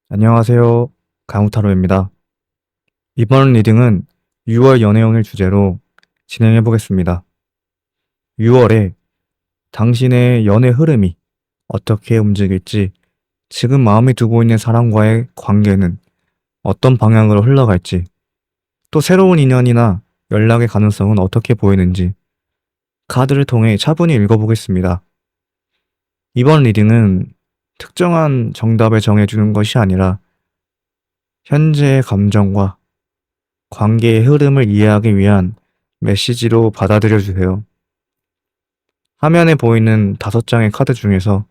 안녕하세요. 강우타로입니다. 이번 리딩은 6월 연애운을 주제로 진행해 보겠습니다. 6월에 당신의 연애 흐름이 어떻게 움직일지, 지금 마음에 두고 있는 사람과의 관계는 어떤 방향으로 흘러갈지, 또 새로운 인연이나 연락의 가능성은 어떻게 보이는지 카드를 통해 차분히 읽어보겠습니다. 이번 리딩은 특정한 정답을 정해주는 것이 아니라 현재의 감정과 관계의 흐름을 이해하기 위한 메시지로 받아들여 주세요. 화면에 보이는 5장의 카드 중에서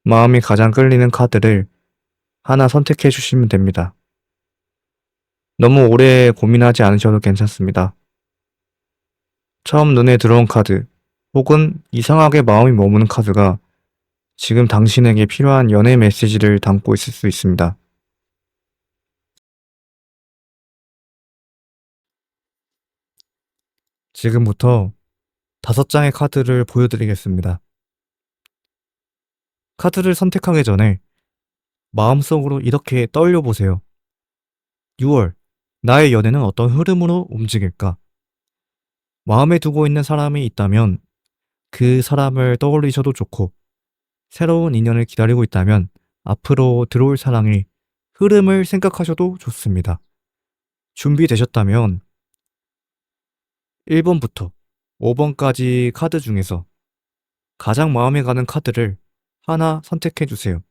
마음이 가장 끌리는 카드를 하나 선택해 주시면 됩니다. 너무 오래 고민하지 않으셔도 괜찮습니다. 처음 눈에 들어온 카드, 혹은 이상하게 마음이 머무는 카드가 지금 당신에게 필요한 연애 메시지를 담고 있을 수 있습니다. 지금부터 5장의 카드를 보여드리겠습니다. 카드를 선택하기 전에 마음속으로 이렇게 떠올려 보세요. 6월, 나의 연애는 어떤 흐름으로 움직일까? 마음에 두고 있는 사람이 있다면 그 사람을 떠올리셔도 좋고, 새로운 인연을 기다리고 있다면 앞으로 들어올 사랑의 흐름을 생각하셔도 좋습니다. 준비되셨다면 1번부터 5번까지 카드 중에서 가장 마음에 가는 카드를 하나 선택해 주세요.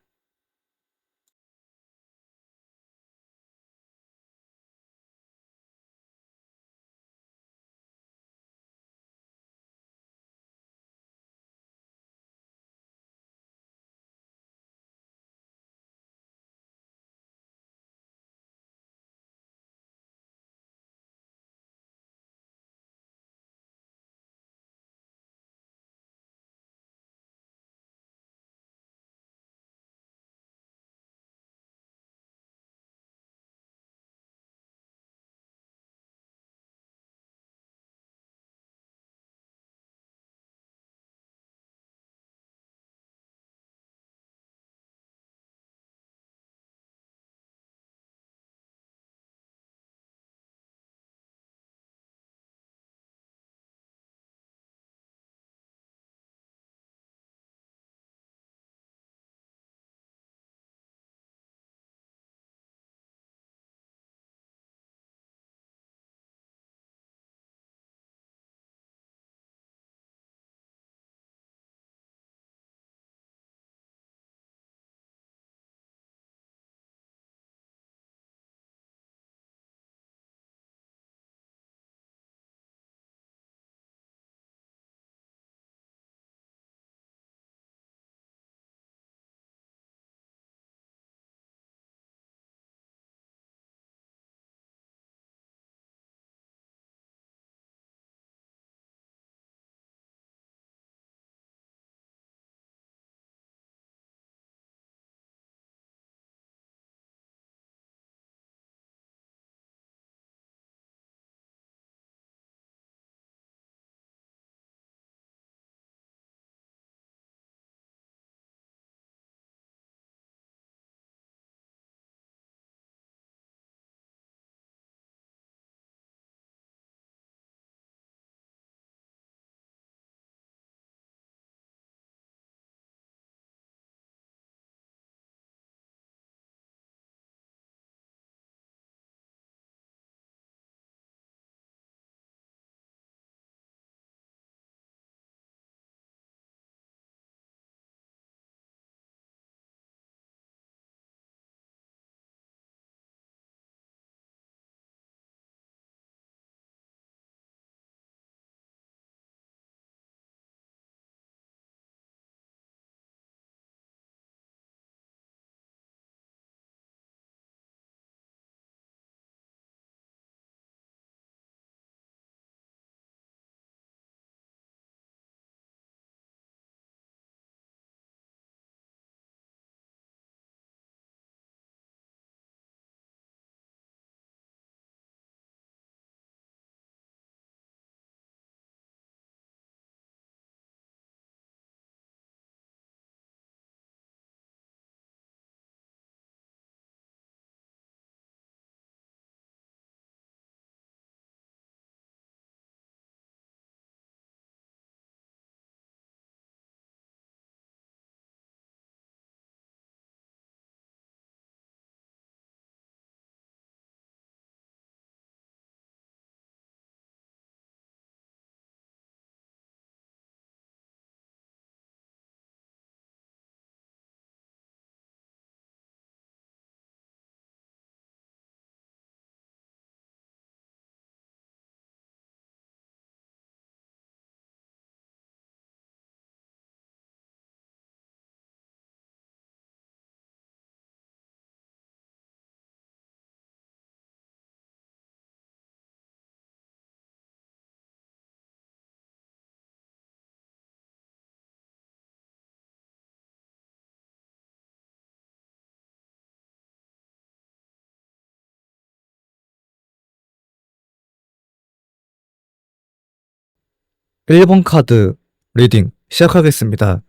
1번 카드 리딩 시작하겠습니다.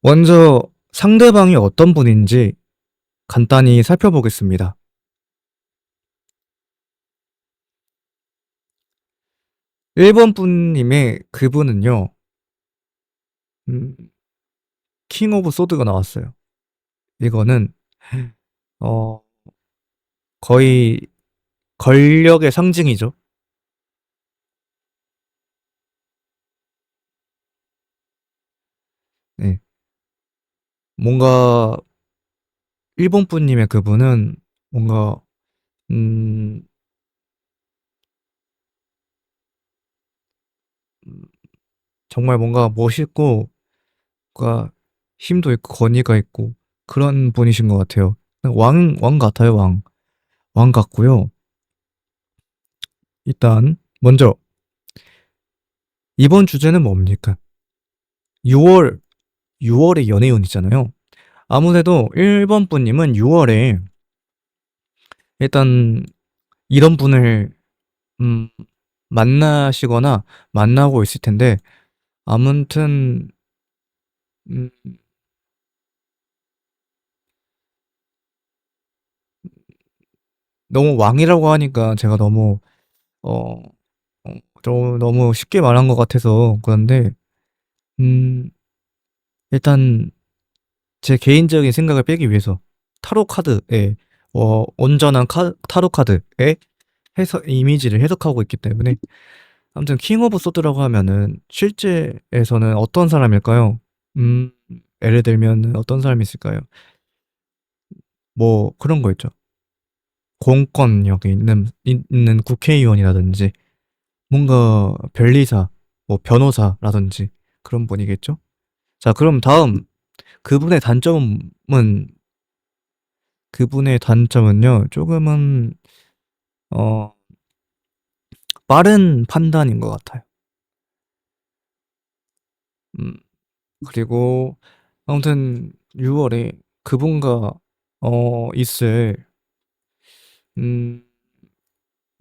먼저 상대방이 어떤 분인지 간단히 살펴보겠습니다. 1번 분님의 그분은요, 음, 킹 오브 소드가 나왔어요. 이거는, 어, 거의 권력의 상징이죠. 네. 뭔가, 1번 분님의 그분은 뭔가, 음, 정말 뭔가 멋있고, 뭔가 힘도 있고, 권위가 있고, 그런 분이신 것 같아요. 왕 같아요, 왕. 왕 같고요. 일단, 먼저, 이번 주제는 뭡니까? 6월, 6월에 연애운이잖아요. 아무래도 1번 분님은 6월에 일단 이런 분을 음, 만나시거나 만나고 있을 텐데 아무튼 음, 너무 왕이라고 하니까 제가 너무 어, 좀 너무 쉽게 말한 것 같아서 그런데 음, 일단 제 개인적인 생각을 빼기 위해서 타로 카드에 온전한 타로 카드에 이미지를 해석하고 있기 때문에 아무튼 킹 오브 소드라고 하면은 실제에서는 어떤 사람일까요? 음, 예를 들면 어떤 사람이 있을까요? 뭐 그런 거 있죠. 공권력에 있는 국회의원이라든지 뭔가 변리사, 뭐 변호사라든지 그런 분이겠죠. 자, 그럼 다음 그분의 단점은 그분의 단점은요. 조금은 어, 빠른 판단인 것 같아요. 음, 그리고 아무튼 6월에 그분과 있을 음,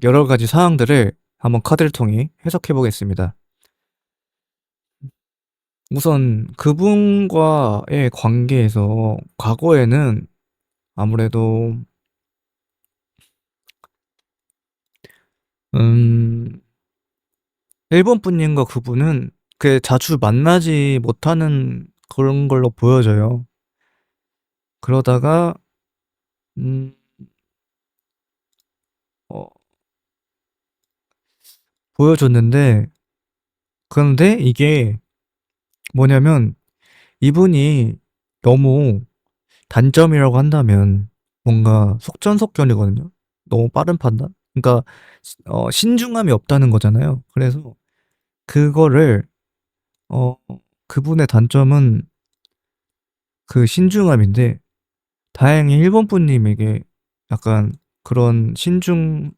여러 가지 사항들을 한번 카드를 통해 해석해 보겠습니다. 우선 그분과의 관계에서 과거에는 아무래도 음, 일본 분님과 그분은 그 자주 만나지 못하는 그런 걸로 보여져요. 그러다가 음, 어, 보여줬는데 그런데 이게 뭐냐면 이분이 너무 단점이라고 한다면 뭔가 속전속결이거든요. 너무 빠른 판단? 그러니까 신중함이 없다는 거잖아요. 그래서 그거를 어, 그분의 단점은 그 신중함인데 다행히 일본 분님에게 약간 그런 신중함이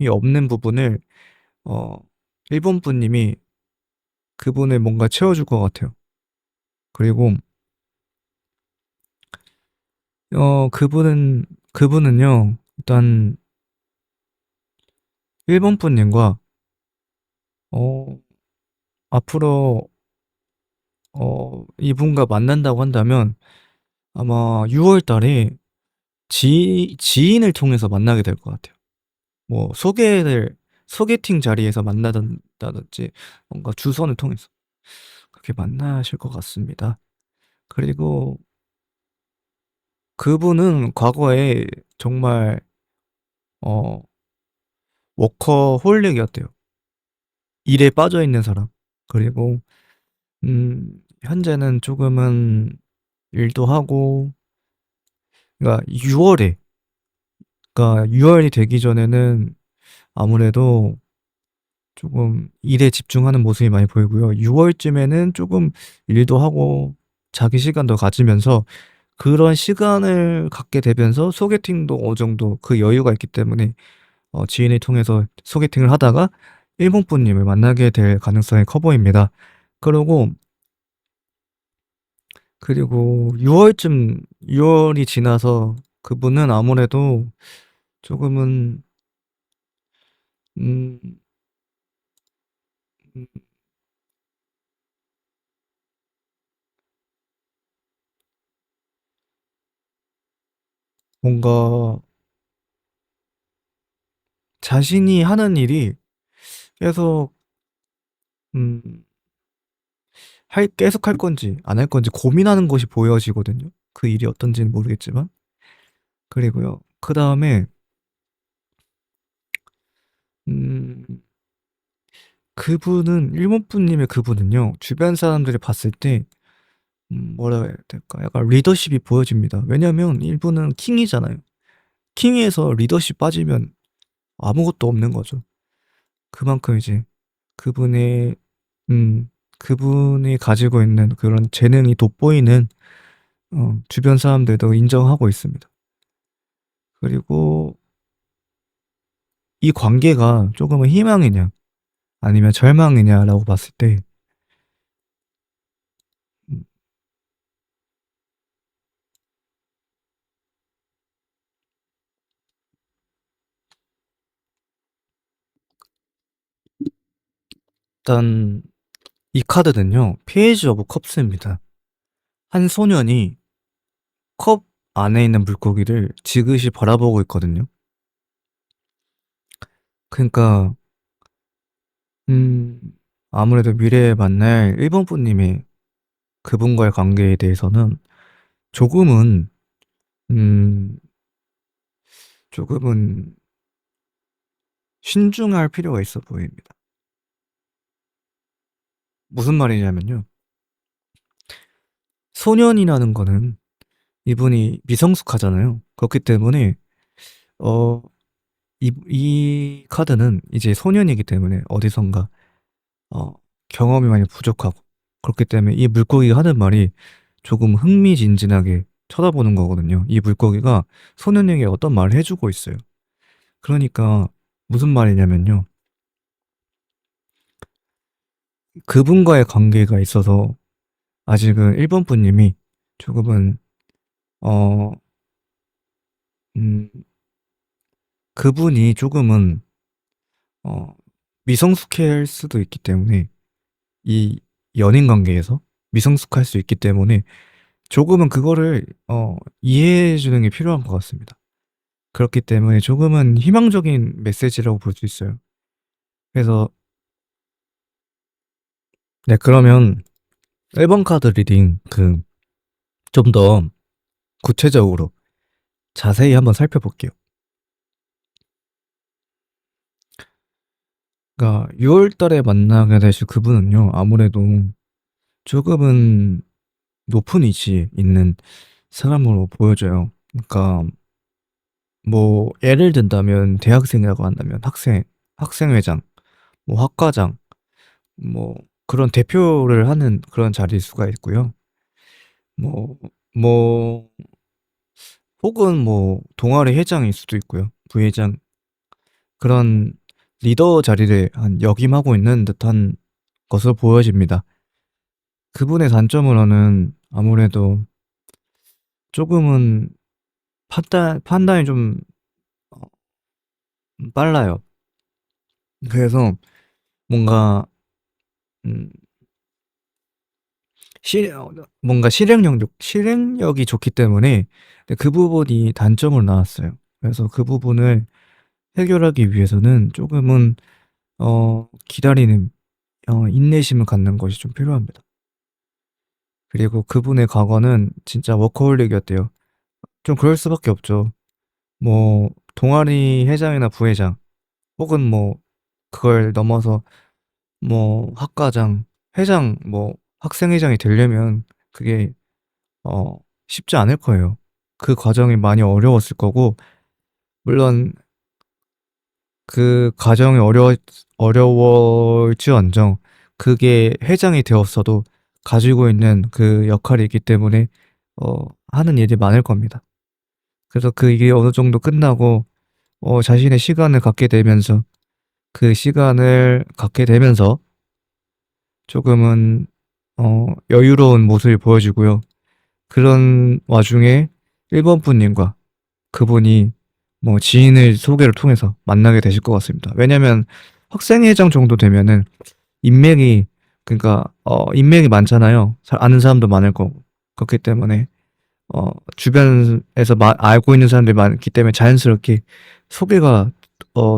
없는 부분을 어, 일본 분님이 그분을 뭔가 채워줄 것 같아요. 그리고 그분은요 일단 일본 분님과 어, 앞으로 이분과 만난다고 한다면 아마 6월 달에 지인을 통해서 만나게 될 것 같아요. 뭐 소개팅 자리에서 만나든다든지 뭔가 주선을 통해서 그렇게 만나실 것 같습니다. 그리고 그분은 과거에 정말 어, 워커홀릭이었대요. 일에 빠져 있는 사람. 그리고 현재는 조금은 일도 하고 그러니까 6월에 그러니까 6월이 되기 전에는 아무래도 조금 일에 집중하는 모습이 많이 보이고요. 6월쯤에는 조금 일도 하고 자기 시간도 가지면서 그런 시간을 갖게 되면서 소개팅도 어느 정도 그 여유가 있기 때문에 지인을 통해서 소개팅을 하다가 일본 분님을 만나게 될 가능성이 커 보입니다. 그리고 그리고 6월이 지나서 그분은 아무래도 조금은 음 음, 뭔가 자신이 하는 일이 계속 음, 계속 할 건지 안 할 건지 고민하는 것이 보여지거든요. 그 일이 어떤지는 모르겠지만. 그리고요. 그 다음에 음, 그분은 일본 분님의 그분은요. 주변 사람들이 봤을 때 뭐라 해야 될까? 약간 리더십이 보여집니다. 왜냐면 일본은 킹이잖아요. 킹에서 리더십 빠지면 아무것도 없는 거죠. 그만큼 이제 그분의 음 그분이 가지고 있는 그런 재능이 돋보이는 주변 사람들도 인정하고 있습니다. 그리고 이 관계가 조금은 희망이냐 아니면 절망이냐라고 봤을 때 음, 일단 이 카드는요. 페이지 오브 컵스입니다. 한 소년이 컵 안에 있는 물고기를 지그시 바라보고 있거든요. 그러니까 음 아무래도 미래에 만날 일본 분님의 그분과의 관계에 대해서는 조금은 음 조금은 신중할 필요가 있어 보입니다. 무슨 말이냐면요. 소년이라는 거는 이분이 미성숙하잖아요. 그렇기 때문에 어 이 카드는 이제 소년이기 때문에 어디선가 어 경험이 많이 부족하고 그렇기 때문에 이 물고기가 하는 말이 조금 흥미진진하게 쳐다보는 거거든요. 이 물고기가 소년에게 어떤 말을 해 주고 있어요. 그러니까 무슨 말이냐면요. 그분과의 관계가 있어서 아직은 일본 분님이 조금은 어 음 그분이 조금은 어 미성숙할 수도 있기 때문에 이 연인 관계에서 미성숙할 수 있기 때문에 조금은 그거를 이해해 주는 게 필요한 것 같습니다. 그렇기 때문에 조금은 희망적인 메시지라고 볼 수 있어요. 그래서 네, 그러면 1번 카드 리딩 좀 더 구체적으로 자세히 한번 살펴볼게요. 그러니까 6월 달에 만나게 되실 그분은요. 아무래도 조금은 높은 위치에 있는 사람으로 보여져요. 그러니까 뭐 예를 든다면 대학생이라고 한다면 학생회장, 뭐 학과장, 뭐 그런 대표를 하는 그런 자리일 수가 있고요. 뭐, 뭐, 혹은 뭐 동아리 회장일 수도 있고요. 부회장 그런 리더 자리를 역임하고 있는 듯한 것으로 보여집니다. 그분의 단점으로는 아무래도 조금은 판단이 좀 어, 빨라요. 그래서 뭔가 음, 뭔가 실행력이 좋기 때문에 그 부분이 단점으로 나왔어요. 그래서 그 부분을 해결하기 위해서는 조금은 기다리는 인내심을 갖는 것이 좀 필요합니다. 그리고 그분의 과거는 진짜 워커홀릭이었대요. 좀 그럴 수밖에 없죠. 뭐 동아리 회장이나 부회장 혹은 뭐 그걸 넘어서 뭐 학과장, 회장, 뭐 학생회장이 되려면 그게 어 쉽지 않을 거예요. 그 과정이 많이 어려웠을 거고 물론 그 과정이 어려울지언정 그게 회장이 되었어도 가지고 있는 그 역할이 있기 때문에 하는 일이 많을 겁니다. 그래서 그 일이 어느 정도 끝나고 자신의 시간을 갖게 되면서 그 시간을 갖게 되면서 조금은 여유로운 모습을 보여주고요. 그런 와중에 1번 분님과 그분이 뭐 지인을 소개를 통해서 만나게 되실 것 같습니다. 왜냐면 학생회장 정도 되면은 인맥이, 그러니까 인맥이 많잖아요. 아는 사람도 많을 거고. 그렇기 때문에 주변에서 알고 있는 사람들이 많기 때문에 자연스럽게 소개가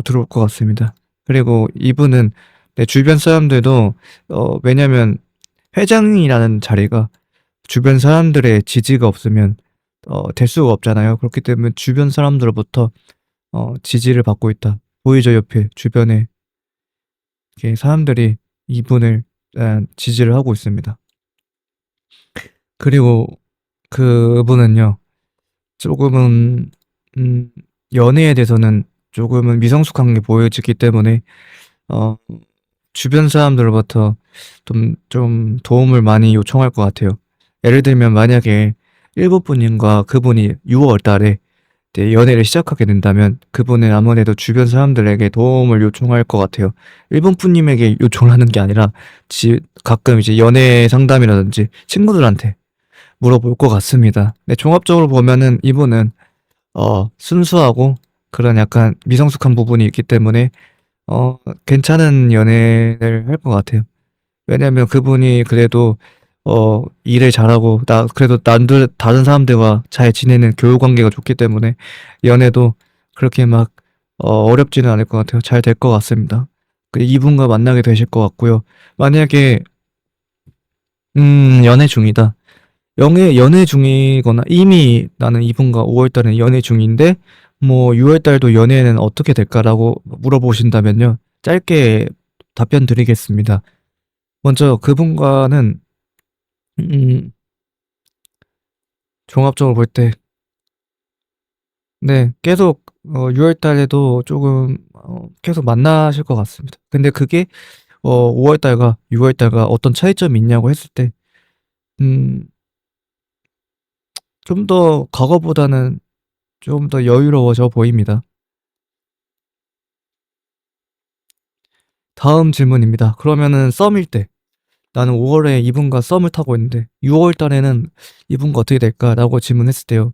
들어올 것 같습니다. 그리고 이분은 내 주변 사람들도 왜냐면 회장이라는 자리가 주변 사람들의 지지가 없으면 될 수가 없잖아요. 그렇기 때문에 주변 사람들로부터 지지를 받고 있다. 보이죠, 옆에 주변에 이렇게 사람들이 이분을 지지를 하고 있습니다. 그리고 그분은요, 조금은 음, 연애에 대해서는 조금은 미성숙한 게 보여지기 때문에 어, 주변 사람들로부터 좀 도움을 많이 요청할 것 같아요. 예를 들면 만약에 일본 분인과 그분이 6월 달에 이제 연애를 시작하게 된다면 그분은 아무래도 주변 사람들에게 도움을 요청할 것 같아요. 일본 분님에게 요청을 하는 게 아니라 가끔 이제 연애 상담이라든지 친구들한테 물어볼 것 같습니다. 네, 종합적으로 보면은 이분은 순수하고 그런 약간 미성숙한 부분이 있기 때문에 괜찮은 연애를 할 것 같아요. 왜냐면 그분이 그래도 일을 잘하고 그래도 다른 사람들과 잘 지내는 교우 관계가 좋기 때문에 연애도 그렇게 막 어렵지는 않을 것 같아요. 잘 될 것 같습니다. 이분과 만나게 되실 것 같고요. 만약에 연애 중이다. 연애 중이거나 이미 나는 이분과 5월 달에 연애 중인데 뭐 6월 달도 연애는 어떻게 될까라고 물어보신다면요. 짧게 답변 드리겠습니다. 먼저 그분과는 음, 종합적으로 볼 때, 네, 계속 6월 달에도 조금 계속 만나실 것 같습니다. 근데 그게 5월 달과 6월 달과 어떤 차이점이 있냐고 했을 때, 음, 좀 더 과거보다는 좀 더 여유로워져 보입니다. 다음 질문입니다. 그러면은 썸일 때, 나는 5월에 이분과 썸을 타고 있는데 6월 달에는 이분과 어떻게 될까라고 질문했을 때요.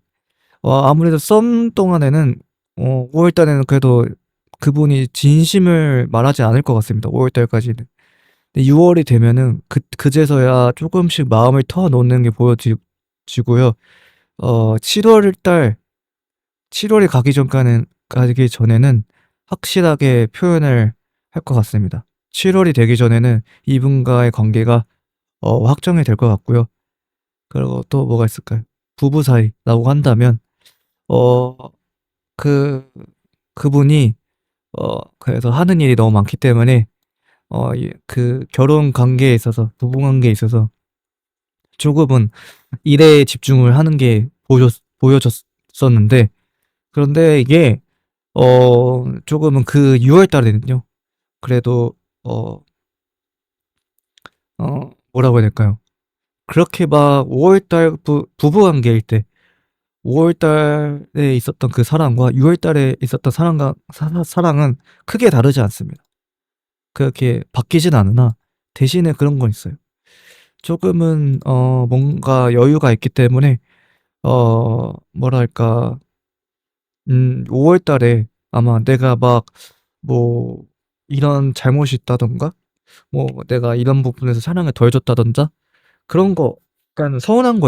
아무래도 썸 동안에는 5월 달에는 그래도 그분이 진심을 말하지 않을 것 같습니다. 5월 달까지는. 근데 6월이 되면은 그제서야 조금씩 마음을 터놓는 게 보여지고요. 7월 달, 7월이 가기 전에는 확실하게 표현을 할 것 같습니다. 7월이 되기 전에는 이분과의 관계가 확정이 될 것 같고요. 그리고 또 뭐가 있을까요? 부부 사이라고 한다면 어, 그 그분이 그래서 하는 일이 너무 많기 때문에 그 결혼 관계에 있어서 부부 관계에 있어서 조금은 일에 집중을 하는 게 보여졌었는데 그런데 이게 조금은 그 6월 달에는요. 그래도 어, 뭐라고 해야 될까요? 그렇게 막 5월 달 부부 관계일 때 5월 달에 있었던 그 사랑과 6월 달에 있었던 사랑은 크게 다르지 않습니다. 그렇게 바뀌진 않으나 대신에 그런 건 있어요. 조금은 뭔가 여유가 있기 때문에 뭐랄까 5월 달에 아마 내가 막 뭐 이런 잘못이 있다던가 뭐 내가 이런 부분에서 사랑을 덜 줬다던가 그런 거 약간 서운한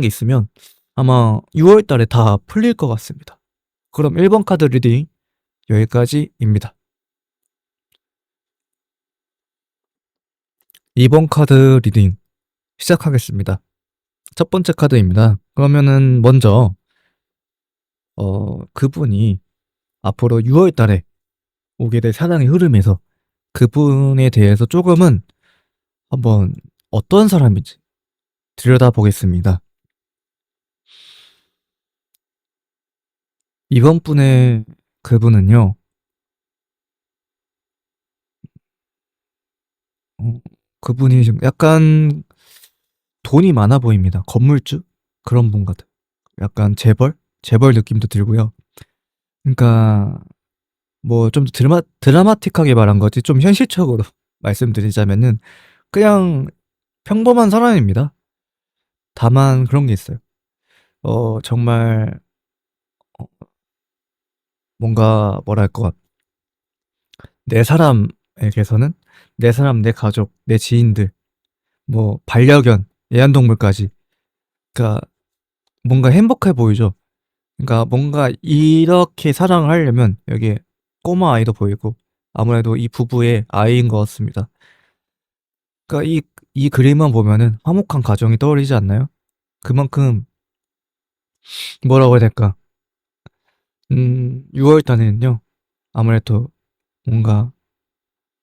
게 있으면 아마 6월 달에 다 풀릴 것 같습니다. 그럼 1번 카드 리딩 여기까지입니다. 2번 카드 리딩 시작하겠습니다. 첫 번째 카드입니다. 그러면은 먼저 그분이 앞으로 6월 달에 오게 될 사랑의 흐름에서 그분에 대해서 조금은 한번 어떤 사람인지 들여다보겠습니다. 이번 분의 그분은요, 어, 그분이 좀 약간 돈이 많아 보입니다. 건물주? 그런 분 같아요. 약간 재벌 느낌도 들고요. 그러니까 뭐 좀 드라마틱하게 말한 거지 좀 현실적으로 말씀드리자면은 그냥 평범한 사람입니다. 다만 그런 게 있어요. 정말 뭔가 뭐랄까 내 사람 에게서는 내 사람, 내 가족, 내 지인들, 뭐 반려견, 애완동물까지. 그러니까 뭔가 행복해 보이죠. 그러니까 뭔가 이렇게 사랑을 하려면 여기에 꼬마 아이도 보이고 아무래도 이 부부의 아이인 것 같습니다. 그러니까 이 그림만 보면은 화목한 가정이 떠오르지 않나요? 그만큼 뭐라고 해야 될까? 6월 달에는요 아무래도 뭔가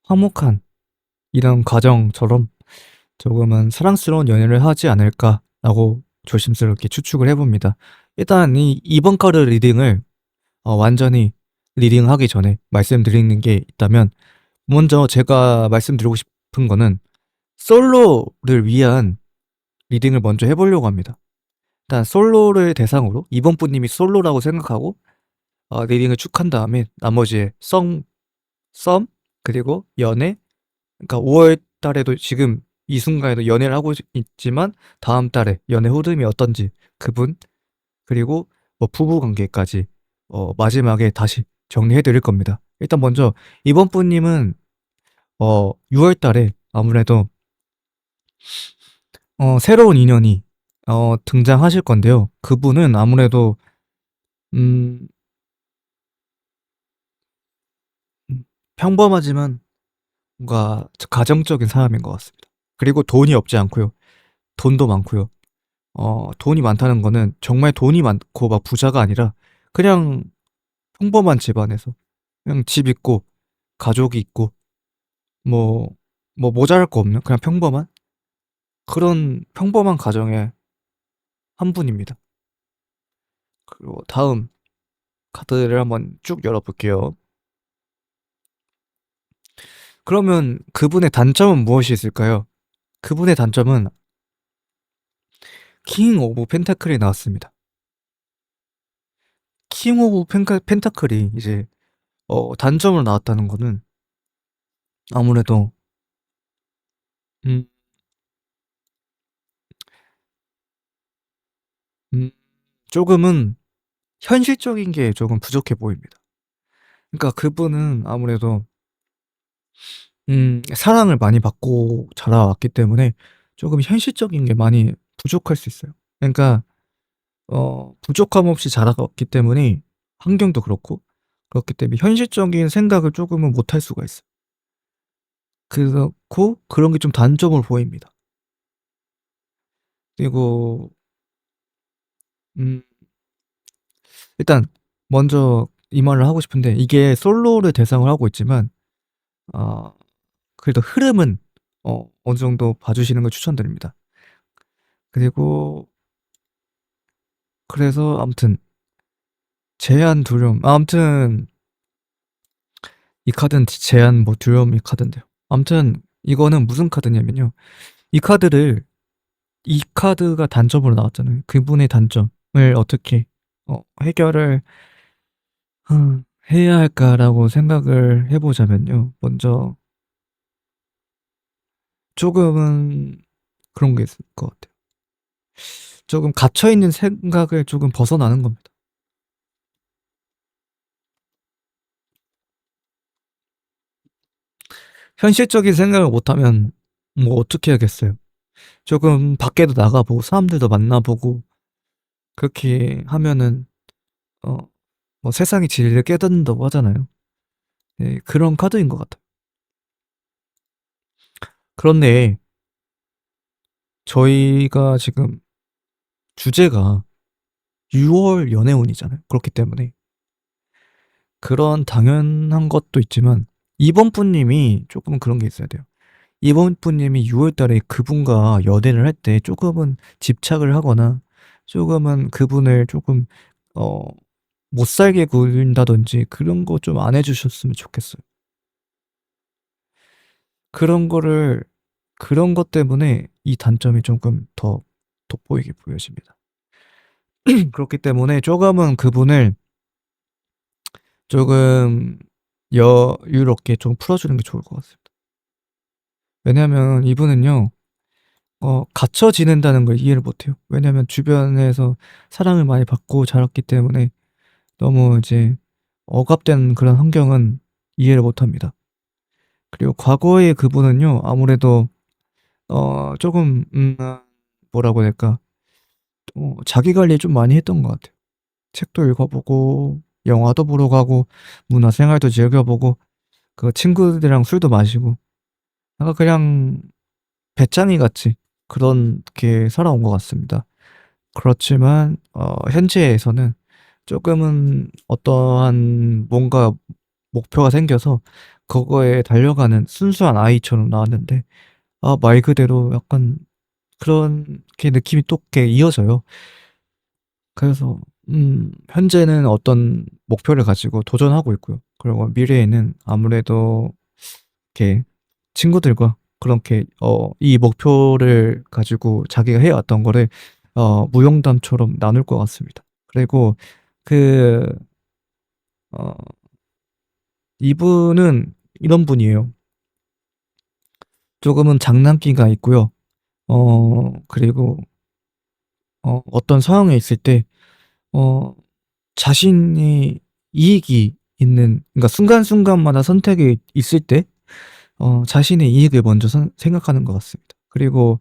화목한 이런 가정처럼 조금은 사랑스러운 연애를 하지 않을까라고 조심스럽게 추측을 해봅니다. 일단 이번 카드 리딩을 완전히 리딩하기 전에 말씀드리는 게 있다면 먼저 제가 말씀드리고 싶은 거는 솔로를 위한 리딩을 먼저 해보려고 합니다. 일단 솔로를 대상으로 이번 분님이 솔로라고 생각하고 리딩을 쭉 한 다음에 나머지의 썸, 그리고 연애, 그러니까 5월 달에도 지금 이 순간에도 연애를 하고 있지만 다음 달에 연애 흐름이 어떤지 그분, 그리고 뭐 부부 관계까지 마지막에 다시 정리해 드릴 겁니다. 일단 먼저 이번 분님은 6월 달에 아무래도 새로운 인연이 등장하실 건데요. 그분은 아무래도 음, 평범하지만 뭔가 가정적인 사람인 것 같습니다. 그리고 돈이 없지 않고요. 돈도 많고요. 돈이 많다는 거는 정말 돈이 많고 막 부자가 아니라 그냥 평범한 집안에서 그냥 집 있고 가족이 있고 뭐, 뭐 모자랄 거 없는 그냥 평범한 그런 평범한 가정의 한 분입니다. 그리고 다음 카드를 한번 쭉 열어볼게요. 그러면 그분의 단점은 무엇이 있을까요? 그분의 단점은 킹 오브 펜타클이 나왔습니다. 킹 오브 펜타클이 이제 단점으로 나왔다는 거는 아무래도 음, 음, 조금은 현실적인 게 조금 부족해 보입니다. 그러니까 그분은 아무래도 사랑을 많이 받고 자라왔기 때문에 조금 현실적인 게 많이 부족할 수 있어요. 그러니까 부족함 없이 자라왔기 때문에 환경도 그렇고 그렇기 때문에 현실적인 생각을 조금은 못할 수가 있어요. 그렇고 그런 게 좀 단점으로 보입니다. 그리고 음, 일단 먼저 이 말을 하고 싶은데 이게 솔로를 대상으로 하고 있지만 어, 그래도 흐름은 어느 정도 봐주시는 걸 추천드립니다. 그리고 그래서 아무튼 제한 두려움 아무튼 이 카드는 제한 뭐 두려움의 카드인데요. 아무튼 이거는 무슨 카드냐면요. 이 카드를 이 카드가 단점으로 나왔잖아요. 그분의 단점을 어떻게 해결을 해야 할까라고 생각을 해보자면요. 먼저 조금은 그런 게 있을 것 같아요. 조금 갇혀있는 생각을 조금 벗어나는 겁니다. 현실적인 생각을 못하면 뭐 어떻게 하겠어요. 조금 밖에도 나가보고 사람들도 만나보고 그렇게 하면은 어, 뭐 세상의 진리를 깨닫는다고 하잖아요. 네, 그런 카드인 것 같아요. 그런데 저희가 지금 주제가 6월 연애운이잖아요. 그렇기 때문에 그런 당연한 것도 있지만 이번 분님이 조금 그런 게 있어야 돼요. 이번 분님이 6월 달에 그분과 연애를 할 때 조금은 집착을 하거나 조금은 그분을 조금 어, 못 살게 굴린다든지 그런 거 좀 안 해주셨으면 좋겠어요. 그런 거를 그런 것 때문에 이 단점이 조금 더 돋보이게 보여집니다. 그렇기 때문에 조금은 그분을 조금 여유롭게 좀 풀어주는 게 좋을 것 같습니다. 왜냐면 이분은요, 갇혀 지낸다는 걸 이해를 못해요. 왜냐면 주변에서 사랑을 많이 받고 자랐기 때문에 너무 이제 억압된 그런 환경은 이해를 못합니다. 그리고 과거의 그분은요, 아무래도 조금 뭐라고 해야 될까? 자기 관리 좀 많이 했던 것 같아요. 책도 읽어보고 영화도 보러 가고 문화생활도 즐겨보고 그 친구들이랑 술도 마시고 약간 그냥 배짱이 같이 그렇게 살아온 것 같습니다. 그렇지만 현재에서는 조금은 어떠한 뭔가 목표가 생겨서 그거에 달려가는 순수한 아이처럼 나왔는데 말 그대로 약간 그렇게 느낌이 또 이렇게 이어져요. 그래서 현재는 어떤 목표를 가지고 도전하고 있고요. 그리고 미래에는 아무래도 이렇게 친구들과 그렇게 이 목표를 가지고 자기가 해왔던 거를 무용담처럼 나눌 것 같습니다. 그리고 그 어, 이분은 이런 분이에요. 조금은 장난기가 있고요. 그리고 어떤 상황에 있을 때 어, 자신이 이익이 있는, 그러니까 순간순간마다 선택이 있을 때 자신의 이익을 먼저 생각하는 것 같습니다. 그리고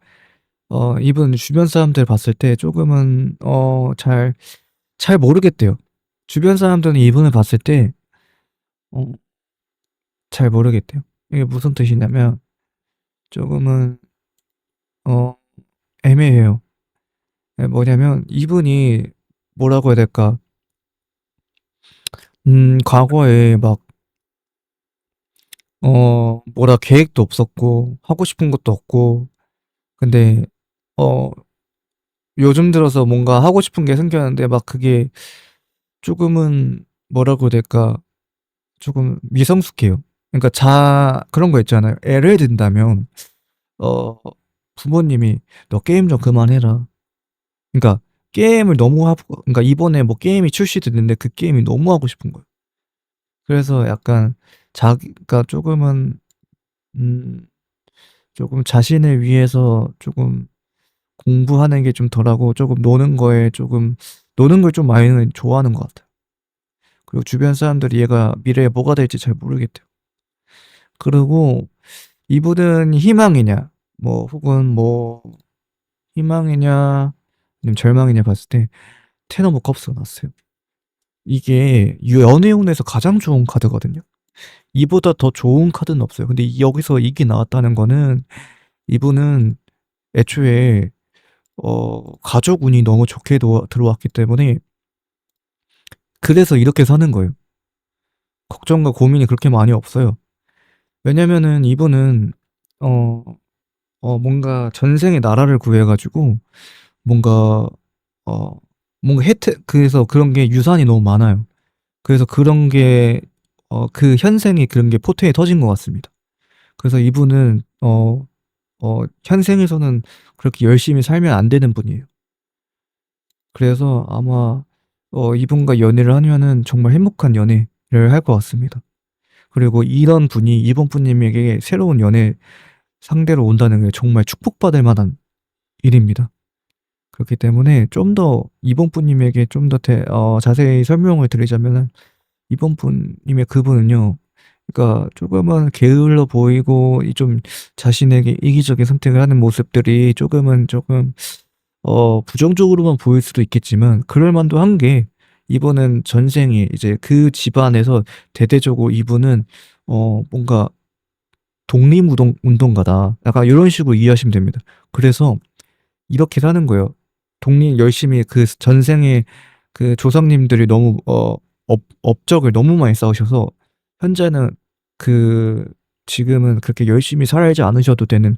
이분 주변 사람들 봤을 때 조금은 잘 모르겠대요. 주변 사람들은 이분을 봤을 때 어, 잘 모르겠대요. 이게 무슨 뜻이냐면 조금은 어, 애매해요. 뭐냐면 이분이 뭐라고 해야 될까? 과거에 막 뭐라 계획도 없었고 하고 싶은 것도 없고, 근데 어 요즘 들어서 뭔가 하고 싶은 게 생겼는데 막 그게 조금은 뭐라고 해야 될까? 조금 미성숙해요. 그러니까 그런 거 있잖아요. 예를 든다면 어 부모님이 "너 게임 좀 그만해라." 그러니까 게임을 너무 하고, 그러니까 이번에 뭐 게임이 출시됐는데 그 게임이 너무 하고 싶은 거예요. 그래서 약간 자기가 조금은 음 조금 자신을 위해서 조금 공부하는 게 좀 덜하고 조금 노는 걸 좀 많이 좋아하는 것 같아요. 그리고 주변 사람들이 얘가 미래에 뭐가 될지 잘 모르겠대요. 그리고 이분은 희망이냐, 뭐 혹은 뭐 희망이냐 아니면 절망이냐 봤을 때 텐 오브 컵스가 났어요. 이게 연애운에서 가장 좋은 카드거든요. 이보다 더 좋은 카드는 없어요. 근데 여기서 이게 나왔다는 거는 이분은 애초에 가족 운이 너무 좋게 들어왔기 때문에 그래서 이렇게 사는 거예요. 걱정과 고민이 그렇게 많이 없어요. 왜냐면은 이분은 어, 뭔가 전생에 나라를 구해가지고 뭔가 어, 뭔가 혜택, 그래서 그런 게 유산이 너무 많아요. 그래서 그런 게 그 현생에 그런 게 포텐이 터진 것 같습니다. 그래서 이분은 현생에서는 그렇게 열심히 살면 안 되는 분이에요. 그래서 아마 이분과 연애를 하면은 정말 행복한 연애를 할 것 같습니다. 그리고 이런 분이 이번 분님에게 새로운 연애 상대로 온다는 게 정말 축복받을 만한 일입니다. 그렇기 때문에 좀 더 이번 분님에게 좀 더 자세히 설명을 드리자면은 이번 분님의 그분은요. 그러니까 조금은 게을러 보이고 이 좀 자신에게 이기적인 선택을 하는 모습들이 조금은 조금 부정적으로만 보일 수도 있겠지만 그럴 만도 한 게, 이분은 전생에 이제 그 집안에서 대대적으로 이분은 뭔가 독립운동가다. 약간 이런 식으로 이해하시면 됩니다. 그래서 이렇게 사는 거예요. 열심히 그 전생에 그 조상님들이 너무 업적을 너무 많이 쌓으셔서 현재는 그 지금은 그렇게 열심히 살지 않으셔도 되는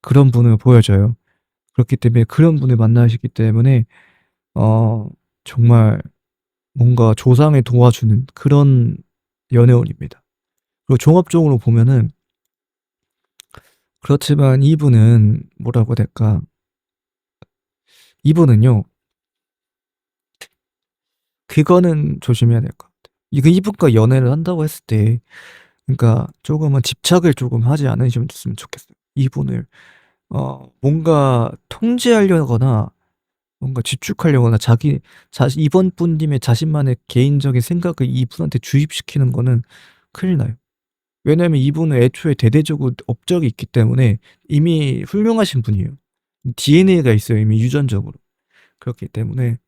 그런 분을 보여줘요. 그렇기 때문에 그런 분을 만나시기 때문에 어 정말 뭔가 조상을 도와주는 그런 연애운입니다. 그리고 종합적으로 보면은, 그렇지만 이분은 뭐라고 해야 될까? 이분은요, 그거는 조심해야 될 것 같아요. 이분과 연애를 한다고 했을 때, 그러니까 조금은 집착을 조금 하지 않으셨으면 좋겠어요. 이분을 뭔가 통제하려거나 뭔가 집중하려거나 이번 분님의 자신만의 개인적인 생각을 이분한테 주입시키는 거는 큰일 나요. 왜냐면 이분은 애초에 대대적으로 업적이 있기 때문에 이미 훌륭하신 분이에요. DNA가 있어요, 이미 유전적으로. 그렇기 때문에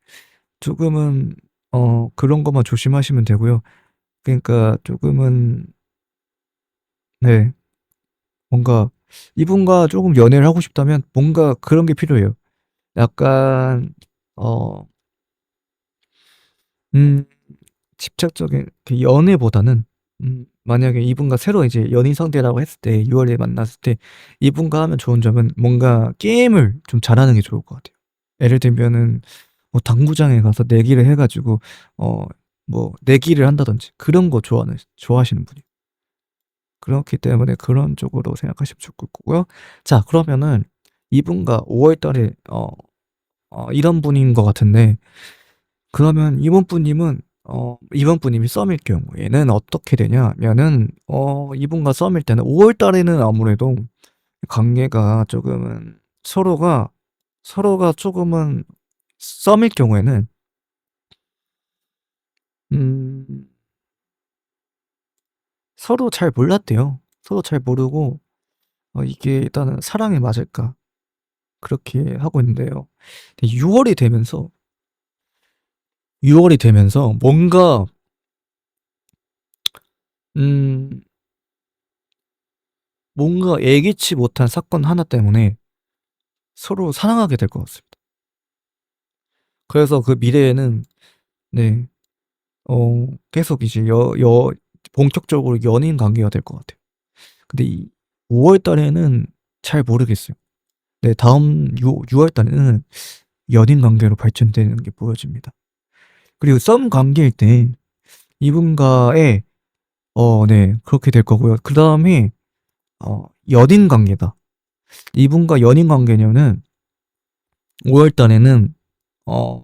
조금은 그런 것만 조심하시면 되고요. 그러니까 조금은 네, 뭔가 이분과 조금 연애를 하고 싶다면 뭔가 그런 게 필요해요. 약간 어, 음, 집착적인 그 연애보다는 만약에 이분과 새로 이제 연인 상대라고 했을 때 6월에 만났을 때 이분과 하면 좋은 점은 뭔가 게임을 좀 잘하는 게 좋을 것 같아요. 예를 들면은 뭐 당구장에 가서 내기를 해가지고 어 뭐 내기를 한다든지 그런 거 좋아하시는 분이에요. 그렇기 때문에 그런 쪽으로 생각하시면 좋을 거고요. 자, 그러면은 이분과 5월 달에 이런 분인 것 같은데 그러면 이번 분님이 썸일 경우에는 어떻게 되냐면은 이분과 썸일 때는 5월 달에는 아무래도 관계가 조금은 서로가 조금은 썸일 경우에는 음, 서로 잘 몰랐대요. 서로 잘 모르고 이게 일단은 사랑에 맞을까 그렇게 하고 있는데요. 6월이 되면서 6월이 되면서 음, 뭔가 예기치 못한 사건 하나 때문에 서로 사랑하게 될 것 같습니다. 그래서 그 미래에는 네, 계속 이제 본격적으로 연인 관계가 될 것 같아요. 근데 이 5월 달에는 잘 모르겠어요. 네, 다음 6월 달에는 연인 관계로 발전되는 게 보여집니다. 그리고 썸 관계일 때 이분과의 네, 그렇게 될 거고요. 그 다음에 연인 관계다. 이분과 연인 관계냐면은 5월 달에는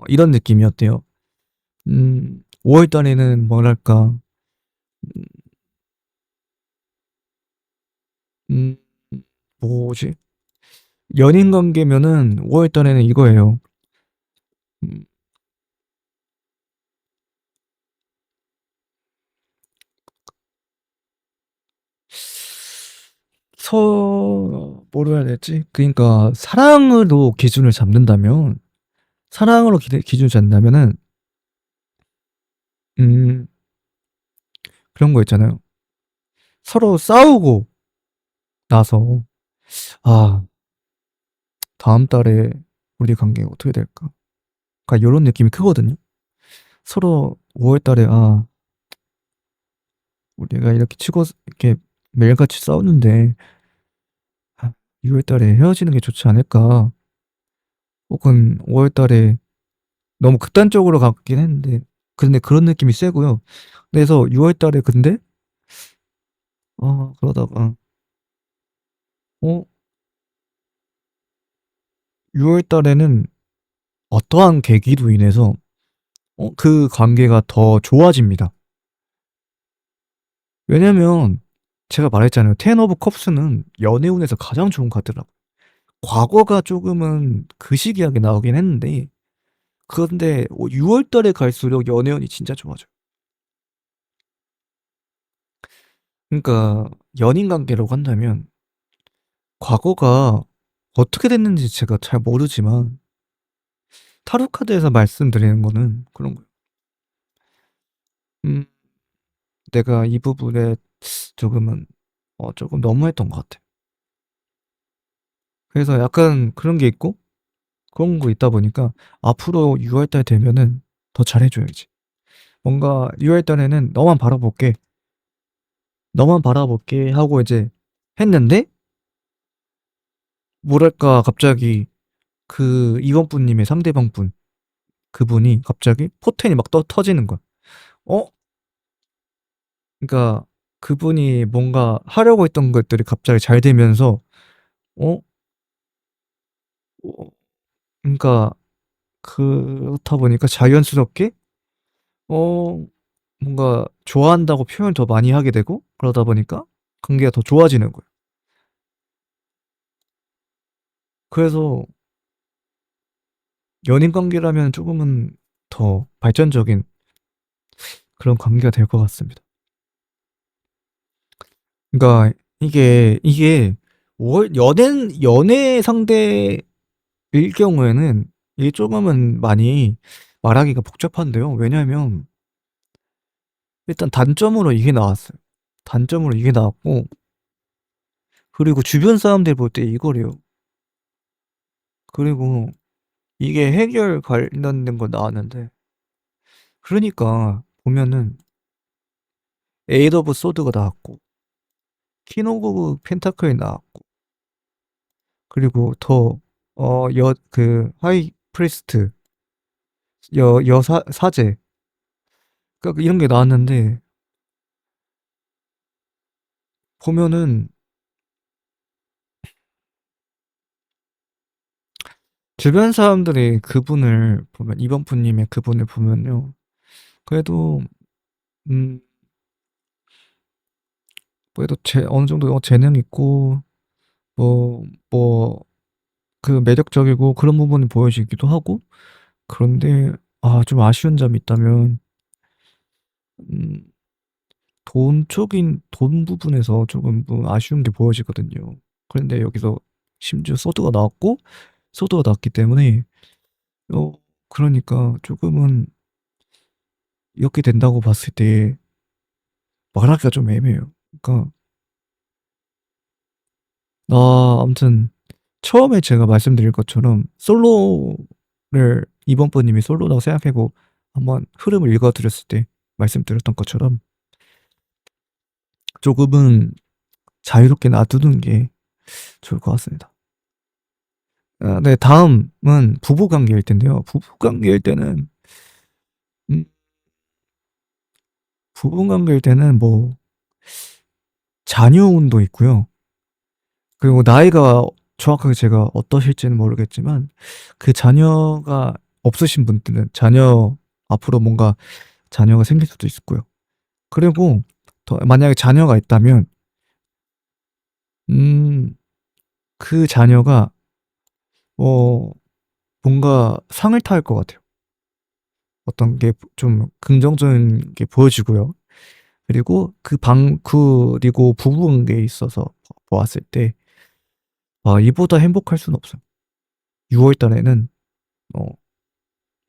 이런 느낌이었대요. 5월 달에는 뭐랄까, 음, 뭐지? 연인 관계면은 5월 달에는 이거예요. 음, 뭐로 해야 되지? 그러니까 사랑으로 기준을 잡는다면, 사랑으로 기준을 잡는다면은, 음, 그런 거 있잖아요. 서로 싸우고 나서, 아, 다음 달에 우리 관계가 어떻게 될까? 그러니까 이런 느낌이 크거든요. 서로 5월 달에, 우리가 이렇게 매일같이 싸우는데, 6월 달에 헤어지는 게 좋지 않을까? 혹은 5월 달에 너무 극단적으로 갔긴 했는데, 근데 그런 느낌이 세고요. 그래서 6월 달에 근데, 그러다가, 어, 6월 달에는 어떠한 계기로 인해서, 그 관계가 더 좋아집니다. 왜냐면, 제가 말했잖아요. 텐 오브 컵스는 연애운에서 가장 좋은 카드라고. 과거가 조금은 그시기하게 나오긴 했는데, 그런데 6월 달에 갈수록 연애운이 진짜 좋아져요. 그러니까, 연인 관계라고 한다면, 과거가 어떻게 됐는지 제가 잘 모르지만 타로 카드에서 말씀드리는 거는 그런 거예요. 음, 내가 이 부분에 조금은 조금 너무했던 것 같아. 그래서 약간 그런 게 있고 그런 거 있다 보니까 앞으로 6월 달 되면은 더 잘해줘야지. 뭔가 6월 달에는 너만 바라볼게 하고 이제 했는데 뭐랄까 갑자기 그 이원분님의 상대방 분 그분이 갑자기 포텐이 막 터지는 거야. 어? 그러니까 그분이 뭔가 하려고 했던 것들이 갑자기 잘 되면서 어? 어, 그러니까 그렇다 보니까 자연스럽게 어 뭔가 좋아한다고 표현을 더 많이 하게 되고 그러다 보니까 관계가 더 좋아지는 거예요. 그래서 연인 관계라면 조금은 더 발전적인 그런 관계가 될 것 같습니다. 그러니까 이게 연애 상대일 경우에는 이게 조금은 많이 말하기가 복잡한데요. 왜냐하면 일단 단점으로 이게 나왔어요. 단점으로 이게 나왔고, 그리고 주변 사람들 볼 때 이거래요. 그리고 이게 해결 관련된 거 나왔는데, 그러니까 보면은 에이드 오브 소드가 나왔고, 킹 오브 펜타클이 나왔고, 그리고 하이 프리스트, 사제, 그러니까 이런 게 나왔는데, 보면은 주변 사람들이 그분을 보면, 이번 분님의 그분을 보면요. 그래도, 음, 그래도 어느 정도 재능 있고, 뭐, 뭐, 그 매력적이고 그런 부분이 보여지기도 하고, 그런데, 좀 아쉬운 점이 있다면, 음, 돈 부분에서 조금 아쉬운 게 보여지거든요. 그런데 여기서 심지어 소드가 나왔기 때문에, 어, 그러니까 조금은 이렇게 된다고 봤을 때 말하기가 좀 애매해요. 그러니까, 아무튼, 처음에 제가 말씀드린 것처럼 이번 분님이 솔로라고 생각하고 한번 흐름을 읽어드렸을 때 말씀드렸던 것처럼 조금은 자유롭게 놔두는 게 좋을 것 같습니다. 네, 다음은 부부관계일 텐데요. 부부관계일 때는, 음, 부부관계일 때는 뭐, 자녀운도 있고요. 그리고 나이가 정확하게 제가 어떠실지는 모르겠지만, 그 자녀가 없으신 분들은 앞으로 뭔가 자녀가 생길 수도 있고요. 그리고 만약에 자녀가 있다면, 음, 그 자녀가 어, 뭔가 상을 탈 것 같아요. 어떤 게 좀 긍정적인 게 보여지고요. 그리고 부부관계에 있어서 보았을 때, 이보다 행복할 수는 없어요. 6월 달에는, 어,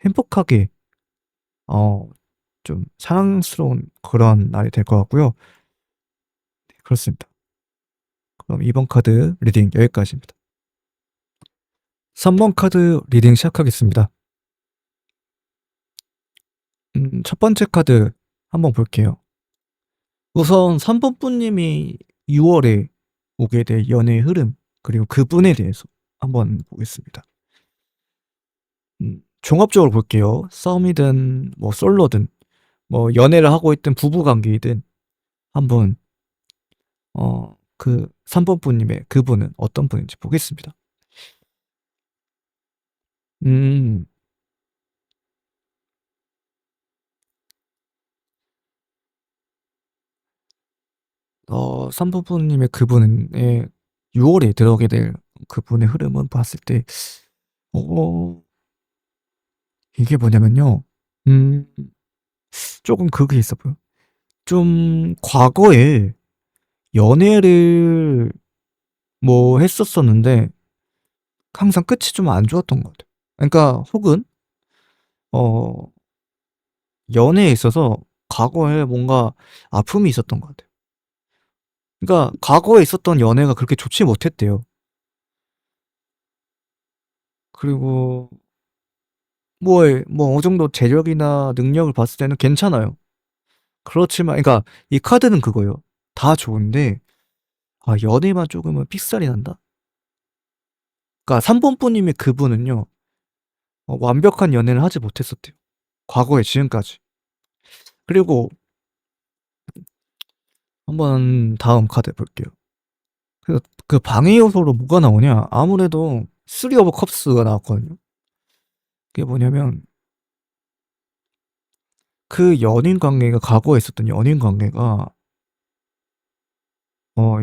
행복하게, 어, 좀 사랑스러운 그런 날이 될 것 같고요. 네, 그렇습니다. 그럼 이번 카드 리딩 여기까지입니다. 3번 카드 리딩 시작하겠습니다. 첫 번째 카드 한번 볼게요. 우선 3번 분님이 6월에 오게 될 연애의 흐름, 그리고 그분에 대해서 한번 보겠습니다. 종합적으로 볼게요. 싸움이든, 뭐, 솔로든, 뭐, 연애를 하고 있든, 부부관계이든, 한번, 3번 분님의 그분은 어떤 분인지 보겠습니다. 음, 3번 분님의 그분의 6월에 들어오게 될 그분의 흐름은 봤을 때, 어, 이게 뭐냐면요. 음, 조금 그게 있어 보여. 좀 과거에 연애를 뭐 했었었는데 항상 끝이 좀 안 좋았던 것 같아요. 그러니까 혹은 어 연애에 있어서 과거에 뭔가 아픔이 있었던 것 같아요. 그러니까 과거에 있었던 연애가 그렇게 좋지 못했대요. 그리고 뭐 어느 정도 재력이나 능력을 봤을 때는 괜찮아요. 그렇지만 그러니까 이 카드는 그거예요. 다 좋은데 연애만 조금은 픽살이 난다. 그러니까 3번 분님의 그분은요. 완벽한 연애를 하지 못했었대요. 과거에 지금까지. 그리고 한번 다음 카드 볼게요. 그 방해 요소로 뭐가 나오냐? 아무래도 쓰리 오브 컵스가 나왔거든요. 그게 뭐냐면 그 연인 관계가 과거에 있었던 연인 관계가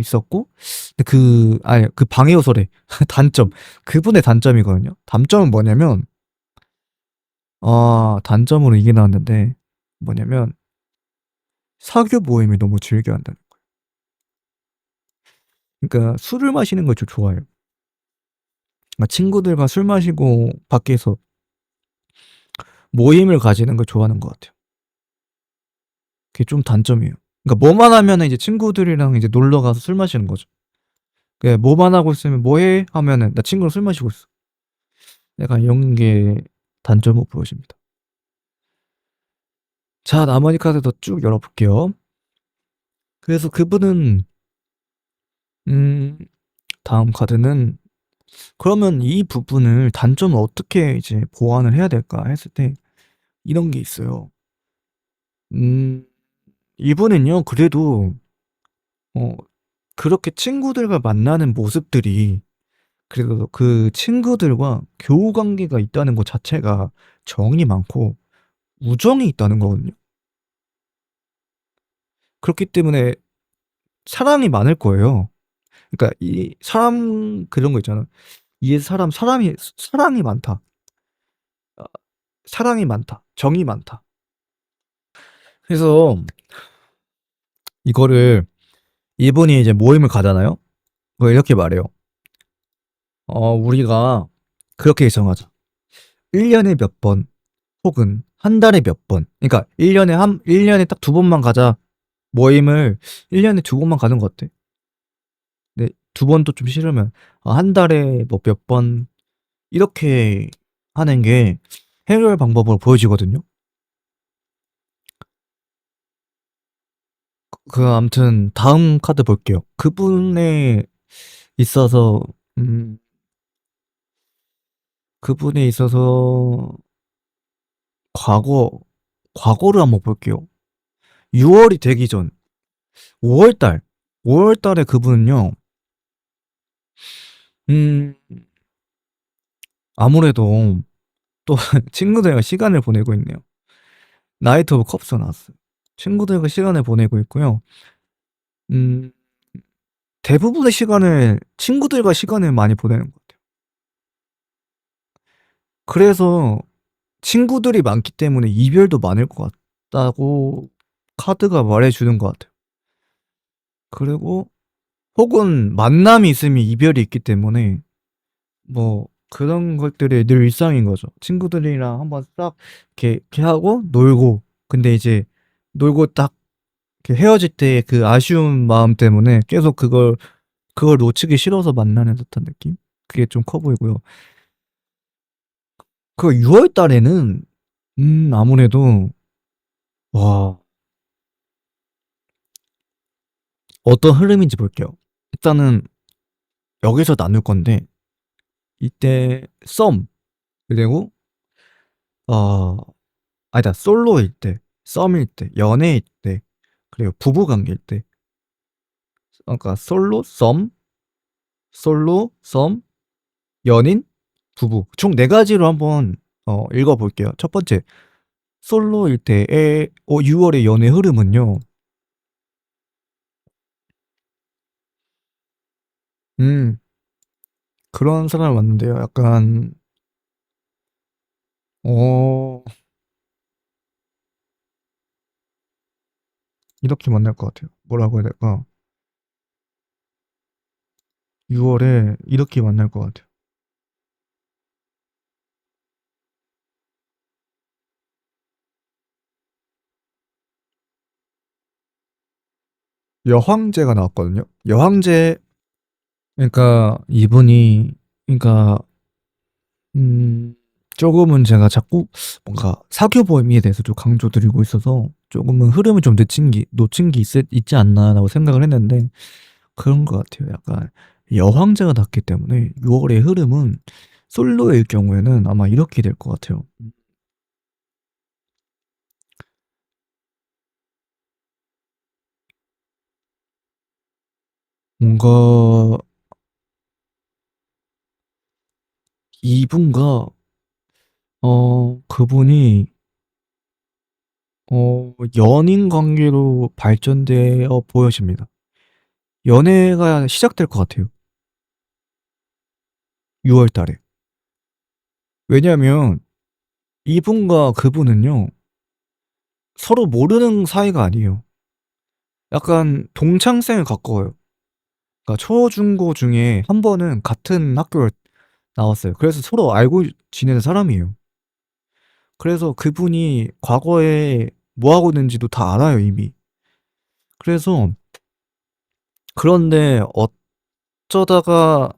있었고, 근데 그 방해 요소래. 단점. 그분의 단점이거든요. 단점은 뭐냐면 단점으로 이게 나왔는데 뭐냐면 사교 모임을 너무 즐겨 한다는 거예요. 그러니까 술을 마시는 걸 좀 좋아해요. 그러니까 친구들과 술 마시고 밖에서 모임을 가지는 걸 좋아하는 것 같아요. 그게 좀 단점이에요. 그러니까 뭐만 하면은 이제 친구들이랑 이제 놀러 가서 술 마시는 거죠. 그 뭐만 하고 있으면 "뭐 해?" 하면은 "나 친구랑 술 마시고 있어." 약간 이런 게 단점으로 보여집니다. 자, 나머지 카드도 쭉 열어볼게요. 그래서 그분은 음 다음 카드는 그러면 이 부분을 단점을 어떻게 이제 보완을 해야 될까 했을 때 이런 게 있어요. 음 이분은요 그래도 어 그렇게 친구들과 만나는 모습들이 그래도 그 친구들과 교우 관계가 있다는 것 자체가 정이 많고 우정이 있다는 거거든요. 그렇기 때문에 사랑이 많을 거예요. 그러니까 이 사람 그런 거 있잖아. 이 사람이 사랑이 많다. 아 사랑이 많다. 정이 많다. 그래서 이거를 이분이 이제 모임을 가잖아요. 그거 이렇게 말해요. "우리가 그렇게 정하자. 1 년에 몇 번 혹은 한 달에 몇 번." 그러니까 1 년에 딱 2 번만 가자. 모임을 1 년에 2 번만 가는 거 어때? 네. 2 번도 좀 싫으면 한 달에 뭐 몇 번 이렇게 하는 게 해결 방법으로 보여지거든요. 아무튼 다음 카드 볼게요. 그분에 있어서 음 그분에 있어서 과거 과거를 한번 볼게요. 6 월이 되기 전 5 월달 5 월달에 그분은요. 음 아무래도 또 친구들과 시간을 보내고 있네요. 나이트 오브 컵스가 나왔어요. 친구들과 시간을 보내고 있고요. 음 대부분의 시간을 친구들과 시간을 많이 보내는 것 같아요. 그래서 친구들이 많기 때문에 이별도 많을 것 같다고 카드가 말해 주는 것 같아요. 그리고 혹은 만남이 있으면 이별이 있기 때문에 뭐 그런 것들이 늘 일상인 거죠. 친구들이랑 한번 딱 이렇게 하고 놀고 근데 이제 놀고 딱 이렇게 헤어질 때 그 아쉬운 마음 때문에 계속 그걸 놓치기 싫어서 만나는 듯한 느낌? 그게 좀 커 보이고요. 6월 달에는 아무래도 와 어떤 흐름인지 볼게요. 일단은 여기서 나눌 건데 이때 그리고 어 아니다. 솔로일 때, 썸일 때, 연애일 때, 그리고 부부 관계일 때 그러니까 솔로, 썸, 연인, 부부 총 4 가지로 한번 읽어 볼게요. 첫 번째 솔로일 때의 6 월의 연애 흐름은요. 음 그런 사람을 만난대요. 약간 어 이렇게 만날 것 같아요. 뭐라고 해야 될까? 6 월에 이렇게 만날 것 같아요. 여황제가 나왔거든요. 여황제 그러니까 이분이 그러니까 음 쪼금은 제가 자꾸 뭔가 사교 모임에 대해서 좀 강조드리고 있어서 조금은 흐름을 좀 놓친 게 있지 않나라고 생각을 했는데 그런 것 같아요. 약간 여황제가 났기 때문에 6 월의 흐름은 솔로일 경우에는 아마 이렇게 될 것 같아요. 뭔가 이분과 그분이 연인 관계로 발전되어 보여집니다. 연애가 시작될 것 같아요 6월 달에. 왜냐하면 이분과 그분은요 서로 모르는 사이가 아니에요. 약간 동창생에 가까워요. 그러니까 초, 중, 고 중에 한 번은 같은 학교를 나왔어요. 그래서 서로 알고 지내는 사람이에요. 그래서 그분이 과거에 뭐 하고 있는지도 다 알아요, 이미. 그래서 그런데 어쩌다가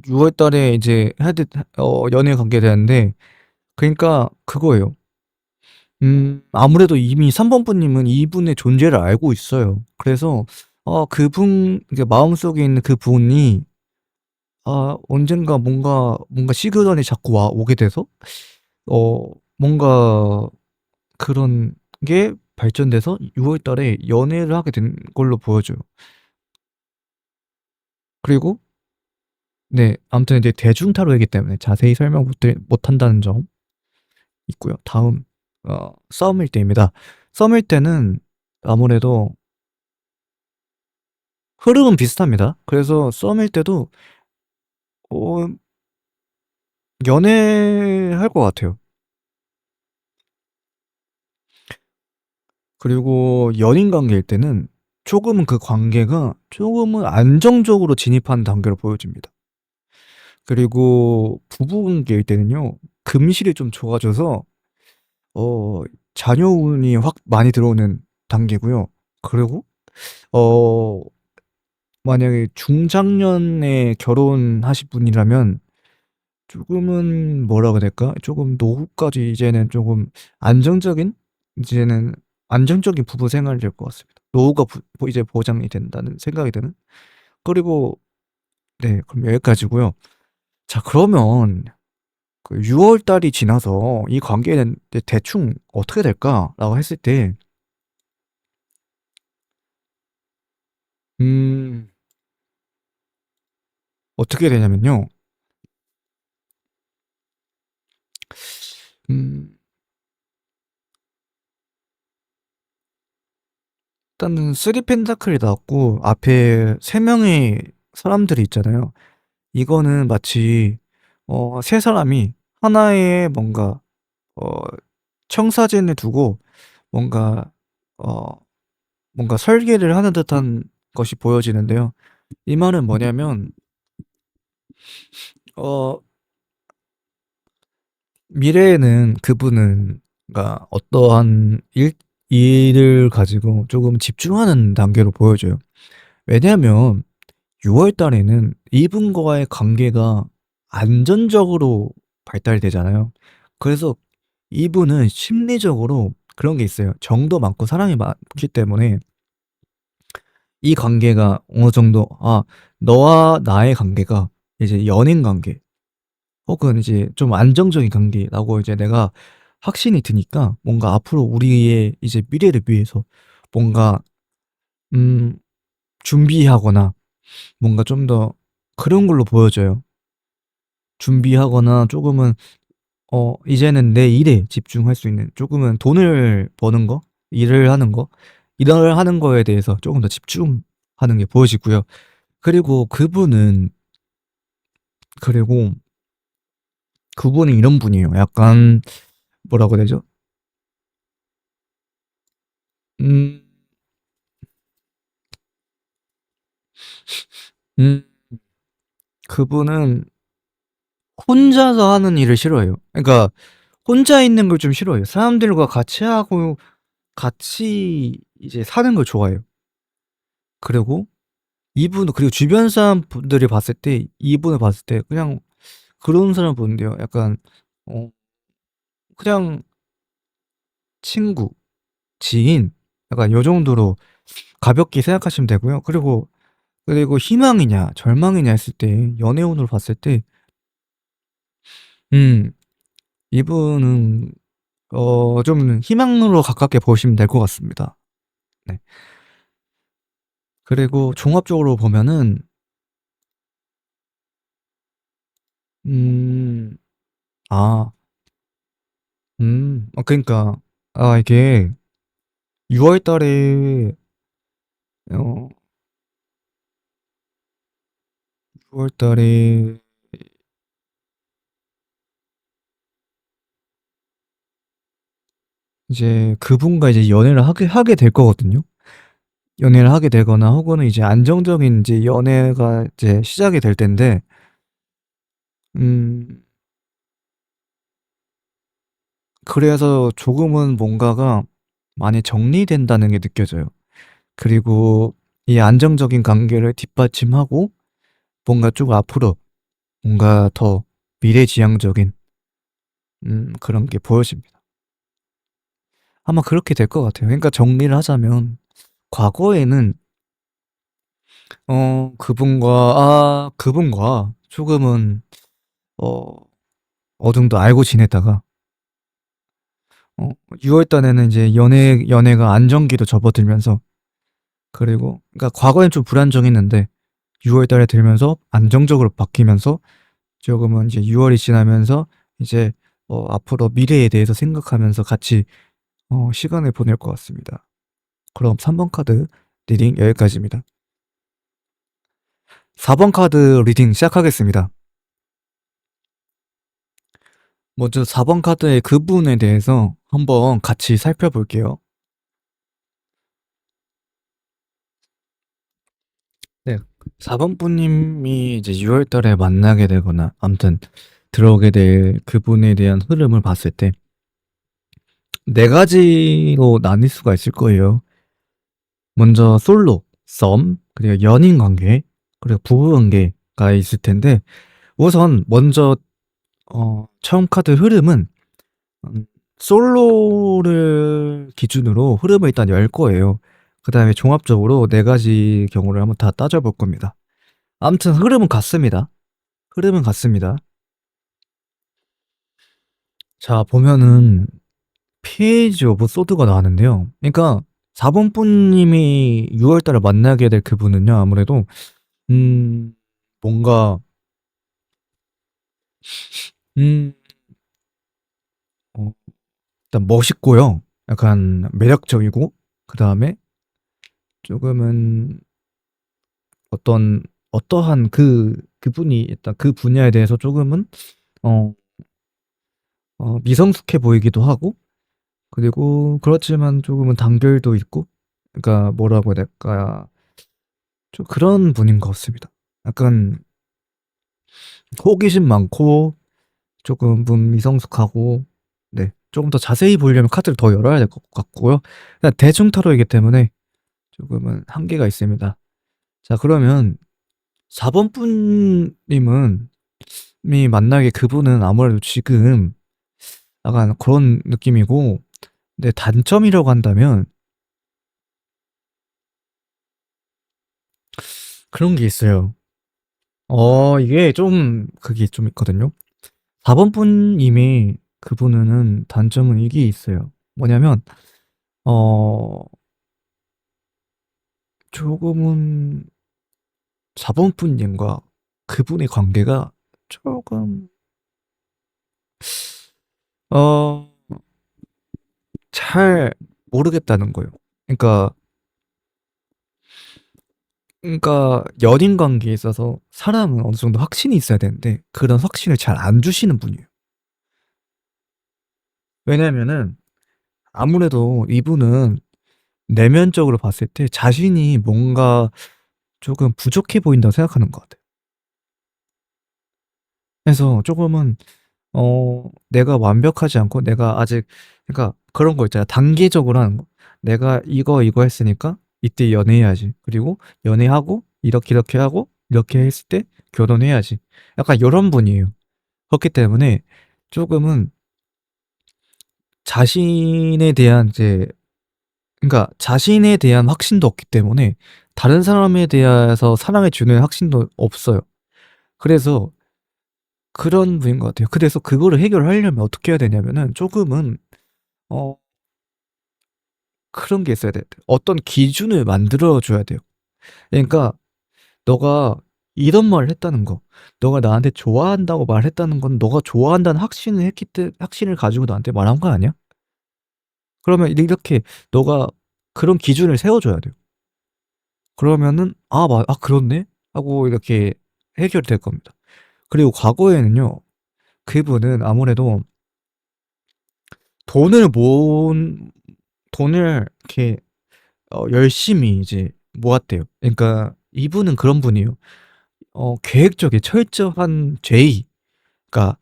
6월 달에 이제 연애 관계 되는데 그러니까 그거예요. 아무래도 이미 3번 분님은 이분의 존재를 알고 있어요. 그래서 그러니까 마음속에 있는 그 분이 언젠가 뭔가 시그널이 자꾸 오게 돼서 어 뭔가 그런 게 발전돼서 6월 달에 연애를 하게 된 걸로 보여져요. 그리고 네, 아무튼 이제 대중타로이기 때문에 자세히 설명 못한다는 점 있고요. 다음 썸일 때입니다. 썸일 때는 아무래도 흐름은 비슷합니다. 그래서 썸일 때도 어, 연애할 것 같아요. 그리고 연인 관계일 때는 조금은 그 관계가 조금은 안정적으로 진입하는 단계로 보여집니다. 그리고 부부 관계일 때는요, 금실이 좀 좋아져서 어, 자녀운이 확 많이 들어오는 단계고요. 그리고 어, 만약에 중장년에 결혼하실 분이라면 조금은 뭐라 그래야 될까? 조금 노후까지 이제는 조금 안정적인 이제는 안정적인 부부 생활이 될 것 같습니다. 노후가 이제 보장이 된다는 생각이 드는. 그리고 네, 그럼 여기까지고요. 자, 그러면 그 6월 달이 지나서 이 관계는 대충 어떻게 될까라고 했을 때, 음, 어떻게 되냐면요. 음, 일단은 쓰리 펜타클이 나왔고 앞에 세 명의 사람들이 있잖아요. 이거는 마치 세 사람이 하나의 어, 청사진을 두고 뭔가 어, 뭔가 설계를 하는 듯한 것이 보여지는데요. 이 말은 뭐냐면 어, 미래에는 그분은 그러니까 어떠한 일을 가지고 조금 집중하는 단계로 보여져요. 왜냐하면 6월 달에는 이분과의 관계가 안전적으로 발달되잖아요. 그래서 이분은 심리적으로 그런 게 있어요. 정도 많고 사랑이 많기 때문에 이 관계가 어느 정도, 너와 나의 관계가 이제 연인 관계, 혹은 이제 좀 안정적인 관계라고 이제 내가 확신이 드니까 뭔가 앞으로 우리의 이제 미래를 위해서 뭔가, 음, 준비하거나 뭔가 좀 더 그런 걸로 보여져요. 준비하거나 조금은 이제는 내 일에 집중할 수 있는 조금은 돈을 버는 거, 일을 하는 거, 일을 하는 거에 대해서 조금 더 집중하는 게 보여지고요. 그리고 그리고 그분은 이런 분이에요. 약간 뭐라고 해야 되죠? 음, 음, 그분은 혼자서 하는 일을 싫어해요. 그러니까 혼자 있는 걸 좀 싫어해요. 사람들과 같이 하고 같이 이제 사는 걸 좋아해요. 그리고 그리고 주변 사람분들이 봤을 때 이분을 봤을 때 그냥 그런 사람 보는데요. 약간 어 그냥 친구, 지인 약간 요 정도로 가볍게 생각하시면 되고요. 그리고 희망이냐 절망이냐 했을 때 연애운으로 봤을 때 음 이분은 좀 희망으로 가깝게 보시면 될 것 같습니다. 네. 그리고 종합적으로 보면은 음 아 그러니까 이게 6월 달에 어 6월 달에 이제 그분과 이제 연애를 하게 될 거거든요. 연애를 하게 되거나 혹은 이제 안정적인 이제 연애가 이제 시작이 될 텐데 음 그래서 조금은 뭔가가 많이 정리된다는 게 느껴져요. 그리고 이 안정적인 관계를 뒷받침하고 뭔가 쭉 앞으로 뭔가 더 미래지향적인 그런 게 보여집니다. 아마 그렇게 될 것 같아요. 그러니까 정리를 하자면 과거에는 그분과 조금은 어 어느 정도 알고 지내다가 어 6월 달에는 이제 연애가 안정기로 접어들면서 그리고 그러니까 과거엔 좀 불안정했는데 6월 달에 들면서 안정적으로 바뀌면서 조금은 이제 6월이 지나면서 이제 앞으로 미래에 대해서 생각하면서 같이 시간을 보낼 것 같습니다. 그럼 3번 카드 리딩 여기까지입니다. 4번 카드 리딩 시작하겠습니다. 먼저 4번 카드의 그분에 대해서 한번 같이 살펴볼게요. 네. 4번 분님이 이제 6월 달에 만나게 되거나 아무튼 들어오게 될 그분에 대한 흐름을 봤을 때 네 가지로 나뉠 수가 있을 거예요. 먼저 솔로, 썸, 그리고 연인 관계, 그리고 부부 관계가 있을 텐데 우선 먼저 처음 카드 흐름은 음 솔로를 기준으로 흐름을 일단 열 거예요. 그다음에 종합적으로 네 가지 경우를 한번 다 따져 볼 겁니다. 아무튼 흐름은 같습니다. 흐름은 같습니다. 자, 보면은 페이지 오브 소드가 나왔는데요. 그러니까 4번 분님이 6월 달에 만나게 될 그분은요. 아무래도 음 뭔가 음 어 일단 멋있고요. 약간 매력적이고 그다음에 조금은 어떠한 그분이 일단 그 분야에 대해서 조금은 어 미성숙해 보이기도 하고 그리고 그렇지만 조금은 단결도 있고 그러니까 뭐라고 해야 될까? 좀 그런 분인 것 같습니다. 약간 호기심 많고 조금 미성숙하고 네. 조금 더 자세히 보려면 카드를 더 열어야 될 것 같고요. 그냥 대중 타로이기 때문에 조금은 한계가 있습니다. 자, 그러면 4번 분님은 이 만나게 그분은 아무래도 지금 약간 그런 느낌이고 네, 단점이라고 한다면 그런 게 있어요. 이게 좀 그게 좀 있거든요. 4번 분님이 그분은 단점은 이게 있어요. 뭐냐면 어 조금은 4번 분님과 그분의 관계가 조금 어 잘 모르겠다는 거예요. 그러니까 연인 관계에 있어서 사람은 어느 정도 확신이 있어야 되는데 그런 확신을 잘 안 주시는 분이에요. 왜냐면은 아무래도 이분은 내면적으로 봤을 때 자신이 뭔가 조금 부족해 보인다고 생각하는 것 같아요. 그래서 조금은 내가 완벽하지 않고 내가 아직 그러니까 그런 거 있잖아요. 단계적으로 하는 거. 내가 이거 했으니까 이때 연애해야지. 그리고 연애하고 이렇게 하고 이렇게 했을 때 결혼해야지. 약간 요런 분이에요. 그렇기 때문에 조금은 자신에 대한 이제 그러니까 자신에 대한 확신도 없기 때문에 다른 사람에 대해서 사랑해 주는 확신도 없어요. 그래서 그런 분인 것 같아요. 그래서 그거를 해결하려면 어떻게 해야 되냐면은 조금은 어 그런 게 있어야 돼요. 어떤 기준을 만들어 줘야 돼요. 그러니까 너가 이런 말을 했다는 거, 너가 나한테 좋아한다고 말했다는 건 너가 좋아한다는 확신을 가지고 나한테 말한 거 아니야? 그러면 이렇게 너가 그런 기준을 세워 줘야 돼요. 그러면은 '아 그렇네.' 하고 이렇게 해결이 될 겁니다. 그리고 과거에는요. 그분은 아무래도 돈을 모은 돈을 이렇게 열심히 이제 모았대요. 그러니까 이분은 그런 분이에요. 계획적이 철저한 J, 그러니까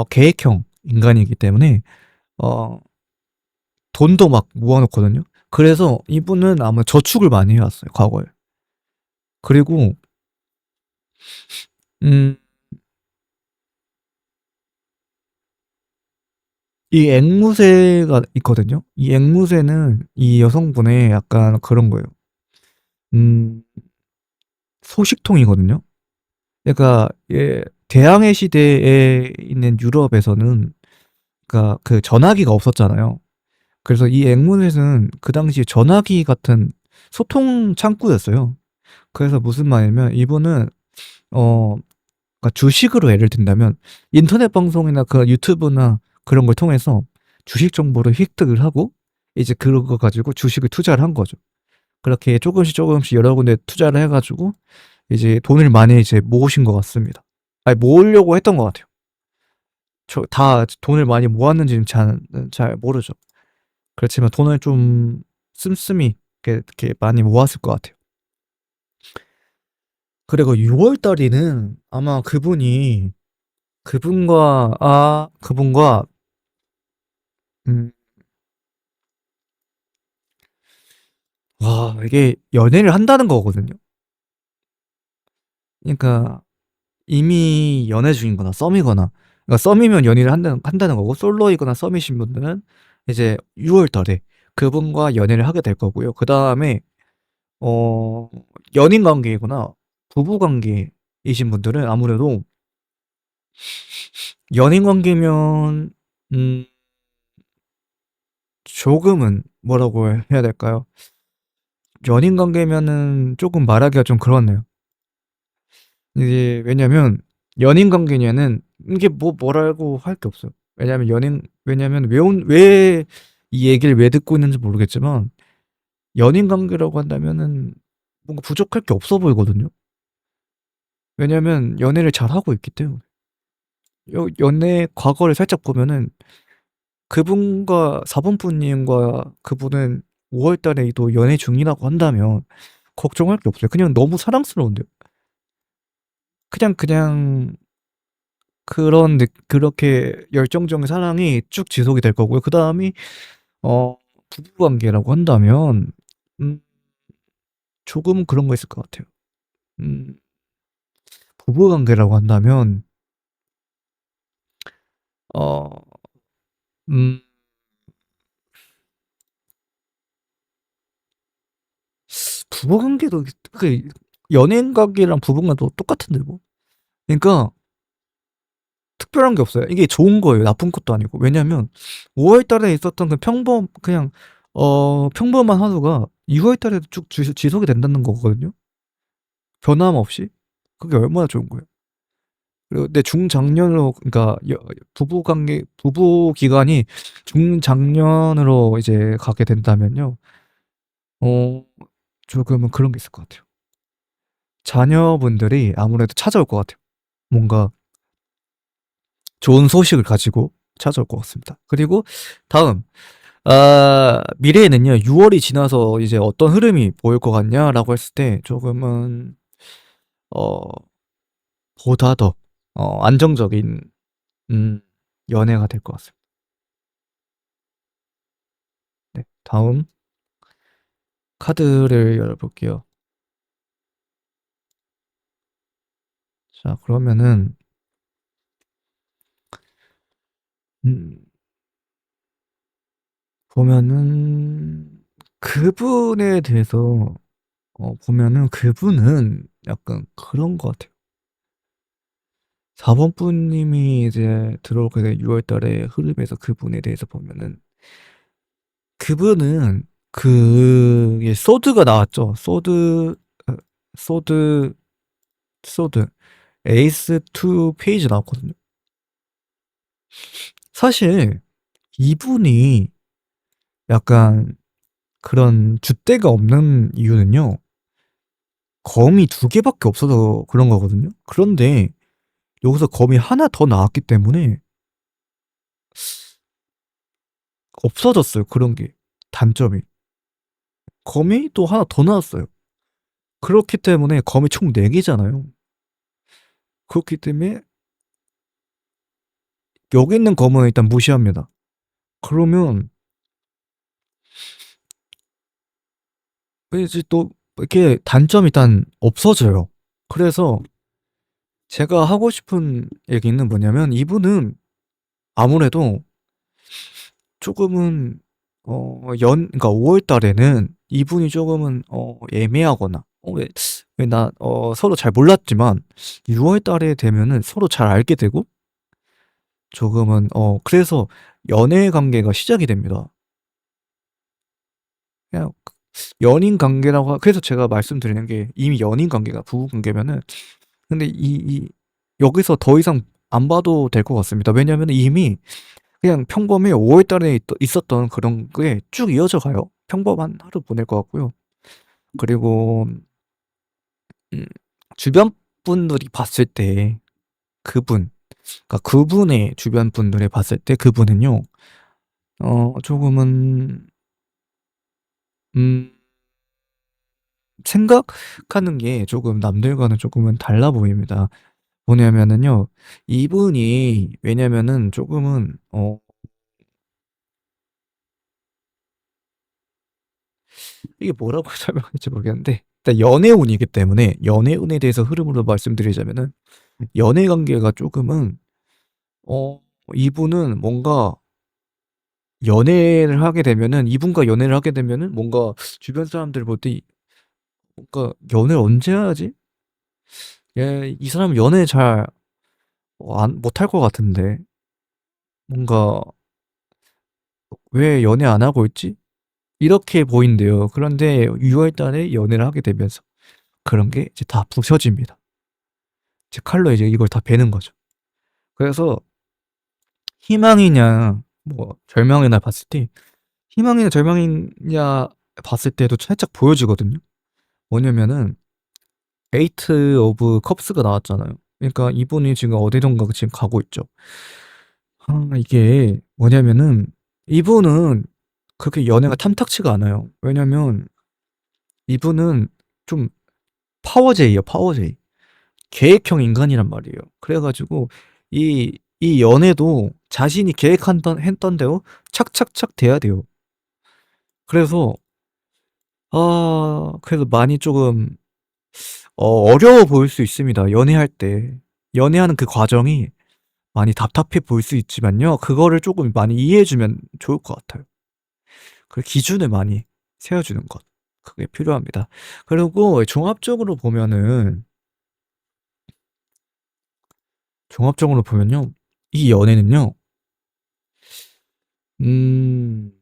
계획형 인간이기 때문에 어 돈도 막 모아 놓거든요. 그래서 이분은 아마 저축을 많이 해 왔어요, 과거에. 그리고 음 이 앵무새가 있거든요. 이 앵무새는 이 여성분의 약간 그런 거예요. 음 소식통이거든요. 그러니까 대항해 시대에 있는 유럽에서는 그러니까 그 전화기가 없었잖아요. 그래서 이 앵무새는 그 당시에 전화기 같은 소통 창구였어요. 그래서 무슨 말이냐면 이분은 어 그러니까 주식으로 예를 든다면 인터넷 방송이나 그 유튜브나 그런 걸 통해서 주식 정보를 획득을 하고 이제 그거 가지고 주식을 투자를 한 거죠. 그렇게 조금씩 조금씩 여러 군데 투자를 해 가지고 이제 돈을 많이 이제 모으신 것 같습니다. 아니 모으려고 했던 것 같아요. 저 다 돈을 많이 모았는지는 잘 모르죠. 그렇지만 돈을 좀 씀씀이 이렇게 많이 모았을 것 같아요. 그리고 6월 달에는 아마 그분과 음, 와, 이게 연애를 한다는 거거든요. 그러니까 이미 연애 중이거나 썸이거나, 그러니까 썸이면 연애를 한다는 거고, 솔로이거나 썸이신 분들은 이제 6월 달에 그분과 연애를 하게 될 거고요. 그 다음에 어, 연인 관계이거나 부부 관계이신 분들은 아무래도 연인 관계면 음, 조금은 뭐라고 해야 될까요? 연인 관계면은 조금 말하기가 좀 그렇네요. 이게 왜냐면 연인 관계냐는 이게 뭐라고 할 게 없어요. 왜냐면 왜 이 얘기를 왜 듣고 있는지 모르겠지만 연인 관계라고 한다면은 뭔가 부족할 게 없어 보이거든요. 왜냐면 연애를 잘 하고 있기 때문에. 연애 과거를 살짝 보면은 그분과 사본부님과 그분은 5월 달에도 연애 중이라고 한다면 걱정할 게 없어요. 그냥 너무 사랑스러운데요. 그냥 그렇게 열정적인 사랑이 쭉 지속이 될 거고요. 그 다음이 부부 관계라고 한다면 음, 조금은 그런 거 있을 것 같아요. 음, 부부 관계라고 한다면 어, 음, 부부 관계도 그 연인 관계랑 부부 관계도 똑같은데 뭐. 그러니까 특별한 게 없어요. 이게 좋은 거예요. 나쁜 것도 아니고. 왜냐면 5월 달에 있었던 평범한 하루가 6월 달에도 쭉 지속이 된다는 거거든요. 변함없이. 그게 얼마나 좋은 거예요. 그리고 내 중장년으로, 그러니까 부부 기간이 중장년으로 이제 가게 된다면요. 어, 조금은 그런 게 있을 것 같아요. 자녀분들이 아무래도 찾아올 것 같아요. 뭔가 좋은 소식을 가지고 찾아올 것 같습니다. 그리고 다음, 미래에는요, 6월이 지나서 이제 어떤 흐름이 보일 것 같냐라고 했을 때 조금은, 어, 보다 더, 안정적인, 음, 연애가 될 것 같습니다. 네. 다음 카드를 열어볼게요. 자, 그러면은, 음, 보면은, 그분에 대해서, 보면은 그분은 약간 그런 것 같아요. 4번 분님이 이제 들어오게 된 6월 달에 흐름에서 그분에 대해서 보면은 그분은 소드가 나왔죠. 어, 소드, 소드. 에이스 2 페이지 나왔거든요. 사실 이분이 약간 그런 줏대가 없는 이유는요. 검이 두 개밖에 없어서 그런 거거든요. 그런데 여기서 검이 하나 더 나왔기 때문에 없어졌어요. 그런 게. 단점이. 검이 또 하나 더 나왔어요. 그렇기 때문에 검이 총 4개잖아요. 그렇기 때문에 여기 있는 검은 일단 무시합니다. 그러면 이제 또 이렇게 단점이 일단 없어져요. 그래서 제가 하고 싶은 얘기는 뭐냐면 이분은 아무래도 조금은 그러니까 5월 달에는 이분이 조금은 애매하거나 왜 나 서로 잘 몰랐지만 6월 달에 되면은 서로 잘 알게 되고 조금은 그래서 연애 관계가 시작이 됩니다. 그냥 연인 관계라고 그래서 제가 말씀드리는 게 이미 연인 관계가 부부 관계면은 근데 여기서 더 이상 안 봐도 될 것 같습니다. 왜냐면 이미 그냥 평범히 5월 달에 있었던 그런 게 쭉 이어져 가요. 평범한 하루 보낼 것 같고요. 그리고 음, 주변 분들이 봤을 때 그분, 그러니까 그분의 주변 분들이 봤을 때 그분은요, 조금은 음, 생각하는 게 조금 남들과는 조금은 달라 보입니다. 뭐냐면은요, 이분이 왜냐면은 조금은 이게 뭐라고 설명할지 모르겠는데 일단 연애운이기 때문에 연애운에 대해서 흐름으로 말씀드리자면은 연애 관계가 조금은 어 이분은 뭔가 연애를 하게 되면은 이분과 연애를 하게 되면은 뭔가 주변 사람들 볼 때 뭔가 '연애를 언제 하지? 얘 이 사람은 연애 잘 안 못할 것 같은데 뭔가 왜 연애 안 하고 있지?' 이렇게 보인대요. 그런데 6월 달에 연애를 하게 되면서 그런 게 이제 다 부서집니다. 이제 칼로 이제 이걸 다 베는 거죠. 그래서 희망이냐 뭐 절망이나 봤을 때 희망이냐 절망이냐 봤을 때도 살짝 보여지거든요. 뭐냐면은 에이트 오브 컵스가 나왔잖아요. 그러니까 이분이 지금 어디론가 지금 가고 있죠. 이게 뭐냐면은 이분은 그렇게 연애가 탐탁치가 않아요. 왜냐면 이분은 좀 파워제이예요, 파워제이. 계획형 인간이란 말이에요. 그래 가지고 이 연애도 자신이 했던 대로 착착착 돼야 돼요. 그래서 그래서 많이 조금 어려워 보일 수 있습니다, 연애할 때. 연애하는 그 과정이 많이 답답해 보일 수 있지만요. 그거를 조금 많이 이해해 주면 좋을 것 같아요. 그 기준을 많이 세워 주는 것. 그게 필요합니다. 그리고 종합적으로 보면요. 이 연애는요. 음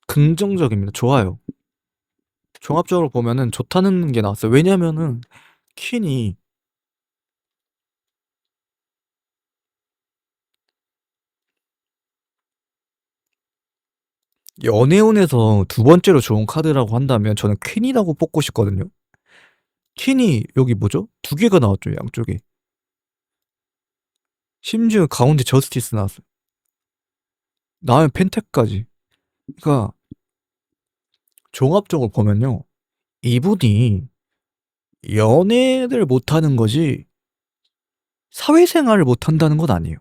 긍정적입니다. 좋아요. 종합적으로 보면은 좋다는 게 나왔어요. 왜냐면은 퀸이 연애운에서 두 번째로 좋은 카드라고 한다면 저는 퀸이라고 뽑고 싶거든요. 퀸이 여기 뭐죠? 두 개가 나왔죠, 양쪽에. 심지어 가운데 저스티스 나왔어요. 나은 펜타까지. 그러니까 종합적으로 보면요. 이분이 연애를 못하는 거지 사회생활을 못한다는 건 아니에요.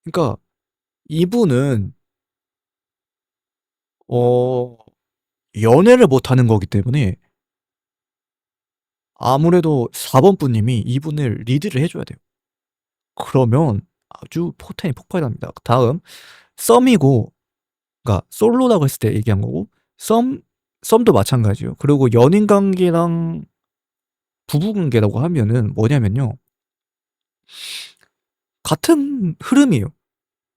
그러니까 이분은 어 연애를 못하는 거기 때문에 아무래도 4번 분님이 이분을 리드를 해줘야 돼요. 그러면 아주 포텐이 폭발합니다. 다음 썸이고 그러니까 솔로라고 했을 때 얘기한 거고 썸도 마찬가지예요. 그리고 연인 관계랑 부부 관계라고 하면은 뭐냐면요. 같은 흐름이에요.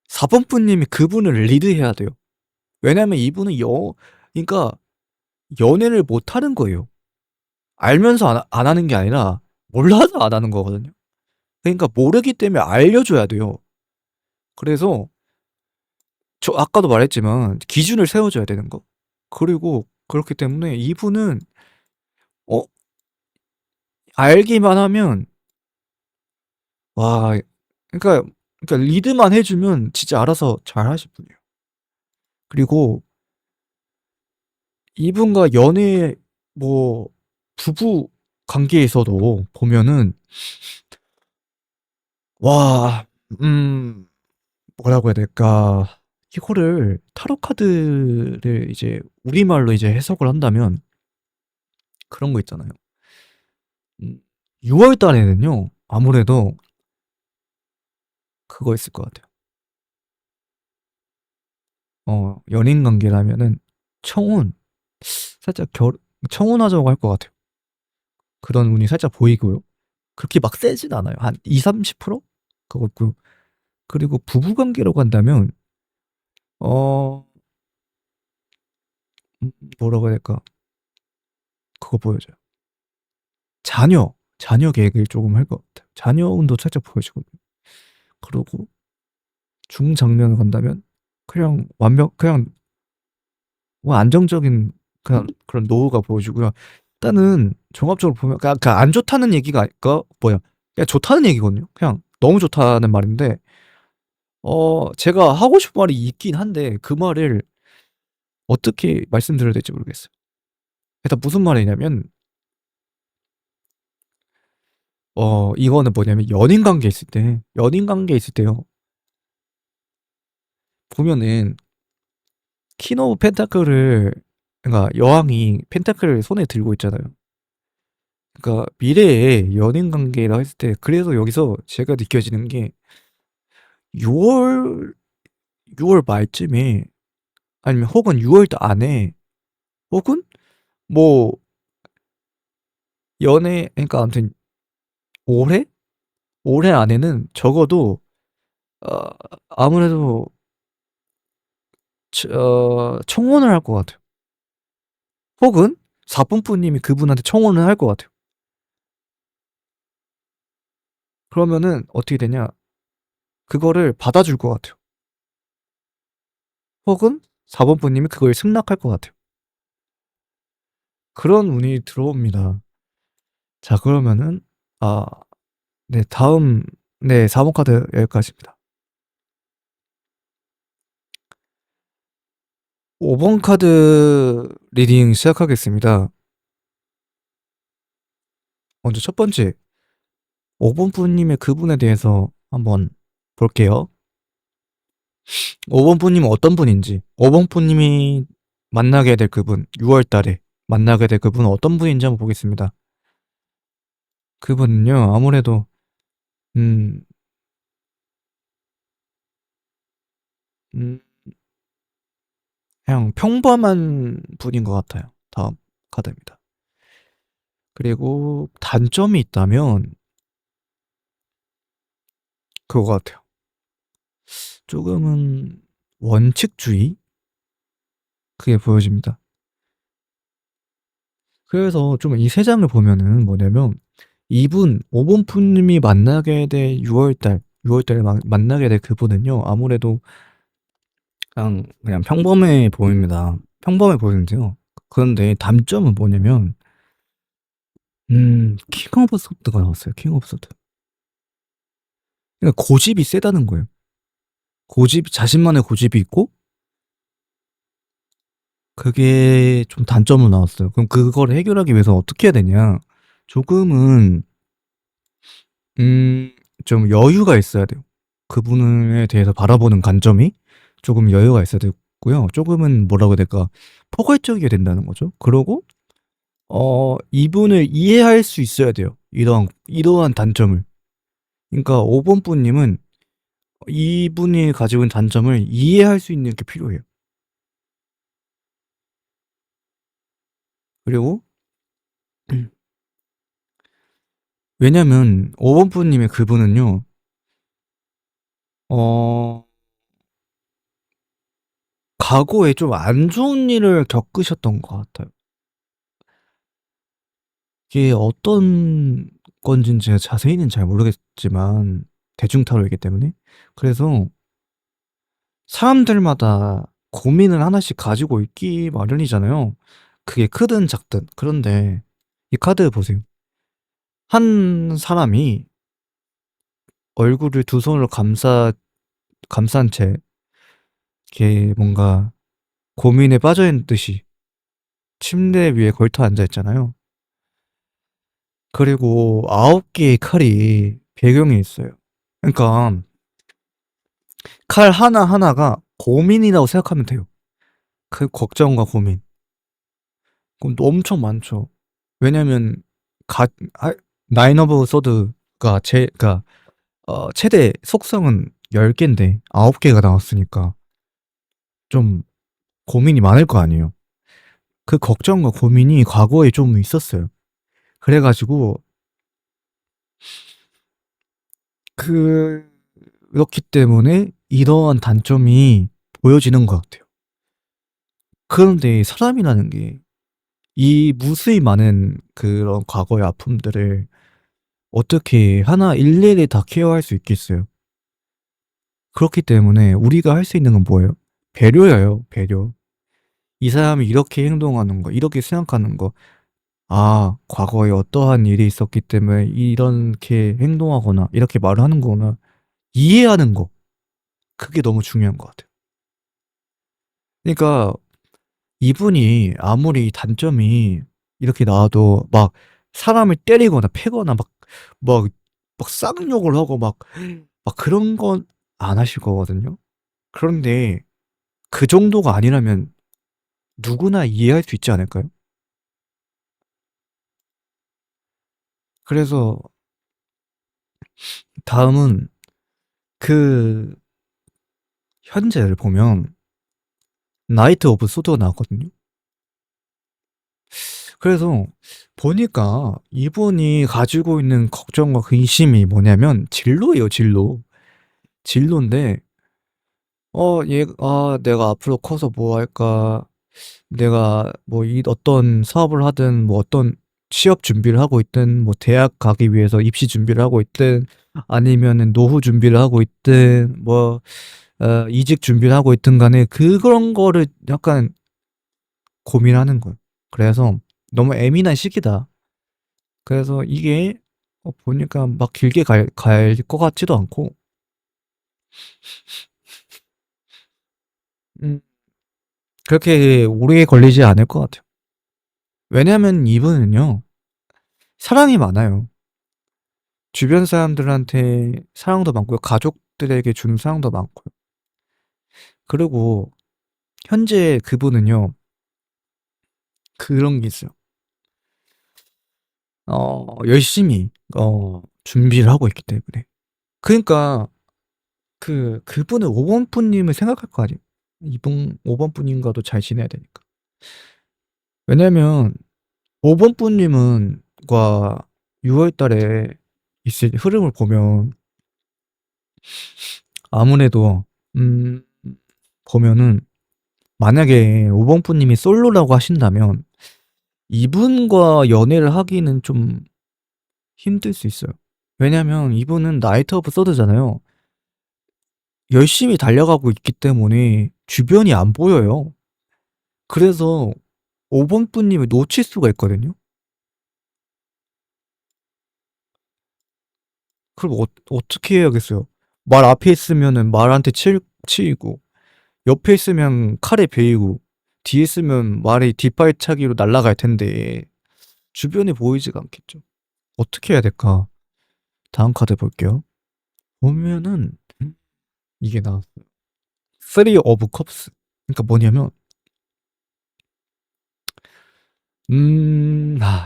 4번 분님이 그분을 리드해야 돼요. 왜냐면 이분은 그러니까 연애를 못 하는 거예요. 알면서 안 하는 게 아니라 몰라서 안 하는 거거든요. 그러니까 모르기 때문에 알려줘야 돼요. 그래서 저 아까도 말했지만 기준을 세워줘야 되는 거. 그리고 그렇기 때문에 이분은 어 알기만 하면 와 그러니까 리드만 해주면 진짜 알아서 잘 하실 분이에요. 그리고 이분과 연애 뭐 부부 관계에서도 보면은 와, 음, 뭐라고 해야 될까? 이거를 타로 카드를 이제 우리말로 이제 해석을 한다면 그런 거 있잖아요. 6월 달에는요, 아무래도 그거 있을 것 같아요. 연인 관계라면은 청혼, 살짝 청혼하자고 할 것 같아요. 그런 운이 살짝 보이고요. 그렇게 막 세진 않아요. 한 2, 30%? 그거고. 그리고 부부 관계로 간다면, 어, 뭐라고 해야 될까? 그거 보여줘요. 자녀 계획을 조금 할 것 같아요. 자녀 운도 살짝 보여주거든요. 그리고 중장년을 간다면, 그냥 뭐 안정적인 그런 노후가 보여주고요. 일단은 종합적으로 보면, 그러니까 안 좋다는 얘기가 아닐까? 뭐야. 그냥 좋다는 얘기거든요. 그냥 너무 좋다는 말인데, 제가 하고 싶은 말이 있긴 한데, 그 말을 어떻게 말씀드려야 될지 모르겠어요. 일단 무슨 말이냐면, 이거는 뭐냐면, 연인 관계 있을 때요. 보면은, 퀸 오브 펜타클을, 그러니까 여왕이 펜타클을 손에 들고 있잖아요. 그러니까 미래의 연인 관계라 했을 때, 그래서 여기서 제가 느껴지는 게, 6월, 6월 말쯤에, 아니면 혹은 6월 안에, 혹은 뭐, 그러니까 아무튼 올해? 올해 안에는 적어도, 어, 아무래도, 청혼을 할 것 같아요. 혹은 사분부님이 그분한테 청혼을 할 것 같아요. 그러면은 어떻게 되냐? 그거를 받아줄 것 같아요. 혹은 사분부님이 그걸 승낙할 것 같아요. 그런 운이 들어옵니다. 자, 그러면은, 아, 네, 네, 4번 카드 여기까지입니다. 5번 카드 리딩 시작하겠습니다. 먼저 첫 번째, 5번 분님의 그분에 대해서 한번 볼게요. 5번 분님은 어떤 분인지, 5번 분님이 만나게 될 그분, 6월 달에 만나게 될 그분은 어떤 분인지 한번 보겠습니다. 그분은요, 아무래도, 음, 음, 그냥 평범한 분인 것 같아요. 다음 카드입니다. 그리고 단점이 있다면, 그거 같아요. 조금은 원칙주의? 그게 보여집니다. 그래서 좀 이 세 장을 보면은 뭐냐면, 5번 푸님이 만나게 될 6월달에 만나게 될 그분은요, 아무래도 그냥 평범해 보입니다. 평범해 보이는데요. 그런데 단점은 뭐냐면, 킹 오브 소드가 나왔어요. 킹 오브 소드. 그러니까 고집이 세다는 거예요. 자신만의 고집이 있고, 그게 좀 단점으로 나왔어요. 그럼 그걸 해결하기 위해서 어떻게 해야 되냐? 조금은, 음, 좀 여유가 있어야 돼요. 그분에 대해서 바라보는 관점이 조금 여유가 있어야 되고요. 조금은 뭐라고 해야 될까? 포괄적이게 된다는 거죠. 그러고, 이분을 이해할 수 있어야 돼요. 이러한 단점을. 그러니까 5번 분님은 이분이 가지고 있는 단점을 이해할 수 있는 게 필요해요. 그리고, 왜냐면 5번 분님의 그분은요, 어, 과거에 좀 안 좋은 일을 겪으셨던 것 같아요. 이게 어떤 건지는 제가 자세히는 잘 모르겠지만, 대중타로이기 때문에. 그래서 사람들마다 고민을 하나씩 가지고 있기 마련이잖아요. 그게 크든 작든. 그런데 이 카드 보세요. 한 사람이 얼굴을 두 손으로 감싼 채, 이렇게 뭔가 고민에 빠져 있는 듯이 침대 위에 걸터 앉아 있잖아요. 그리고 9개의 칼이 배경에 있어요. 그러니까 칼 하나하나가 고민이라고 생각하면 돼요. 그 걱정과 고민. 그럼 또 엄청 많죠. 왜냐면 가 나인 오브 소드가 그러니까 최대 속성은 10개인데 9개가 나왔으니까 좀 고민이 많을 거 아니에요. 그 걱정과 고민이 과거에 좀 있었어요. 그래 가지고 그렇기 때문에 이러한 단점이 보여지는 것 같아요. 그런데 사람이라는 게 이 무수히 많은 그런 과거의 아픔들을 어떻게 하나 일일이 다 케어할 수 있겠어요. 그렇기 때문에 우리가 할 수 있는 건 뭐예요? 배려예요, 배려. 이 사람이 이렇게 행동하는 거, 이렇게 생각하는 거, 아, 과거에 어떠한 일이 있었기 때문에 이렇게 행동하거나, 이렇게 말을 하는 거구나. 이해하는 거. 그게 너무 중요한 것 같아요. 그러니까 이분이 아무리 단점이 이렇게 나와도 막 사람을 때리거나 패거나 막, 막 쌍욕을 하고 막 그런 건 안 하실 거거든요. 그런데 그 정도가 아니라면 누구나 이해할 수 있지 않을까요? 그래서 다음은 그 현재를 보면 나이트 오브 소드가 나왔거든요. 그래서 보니까 이분이 가지고 있는 걱정과 근심이 뭐냐면 진로예요, 진로. 진로인데 내가 앞으로 커서 뭐 할까? 내가 뭐 어떤 사업을 하든 뭐 어떤 취업 준비를 하고 있든 뭐 대학 가기 위해서 입시 준비를 하고 있든 아니면은 노후 준비를 하고 있든 뭐 이직 준비를 하고 있든 간에 그런 거를 약간 고민하는 거예요. 그래서 너무 예민한 시기다. 그래서 이게 보니까 막 길게 갈 것 같지도 않고 음, 그렇게 오래 걸리지 않을 것 같아요. 왜냐면 이분은요, 사랑이 많아요. 주변 사람들한테 사랑도 많고요. 가족들에게 주는 사랑도 많고요. 그리고 현재 그분은요, 그런 게 있어요. 열심히 준비를 하고 있기 때문에. 그러니까 그분은 5번 분님을 생각할 거 아니에요. 이분 5번 분님과도 잘 지내야 되니까. 왜냐면 5번 분님은과 6월 달에 있을 흐름을 보면 아무래도 음 보면은 만약에 5번 분님이 솔로라고 하신다면 이분과 연애를 하기는 좀 힘들 수 있어요. 왜냐면 이분은 나이트 오브 서드잖아요. 열심히 달려가고 있기 때문에 주변이 안 보여요. 그래서 5번 분님을 놓칠 수가 있거든요. 그럼 어떻게 해야겠어요? 말 앞에 있으면은 말한테 치이고 옆에 있으면 칼에 베이고 뒤에 있으면 말이 뒷발차기로 날아갈 텐데 주변에 보이지가 않겠죠. 어떻게 해야 될까? 다음 카드 볼게요. 보면은 이게 나왔어요. Three of Cups. 그러니까 뭐냐면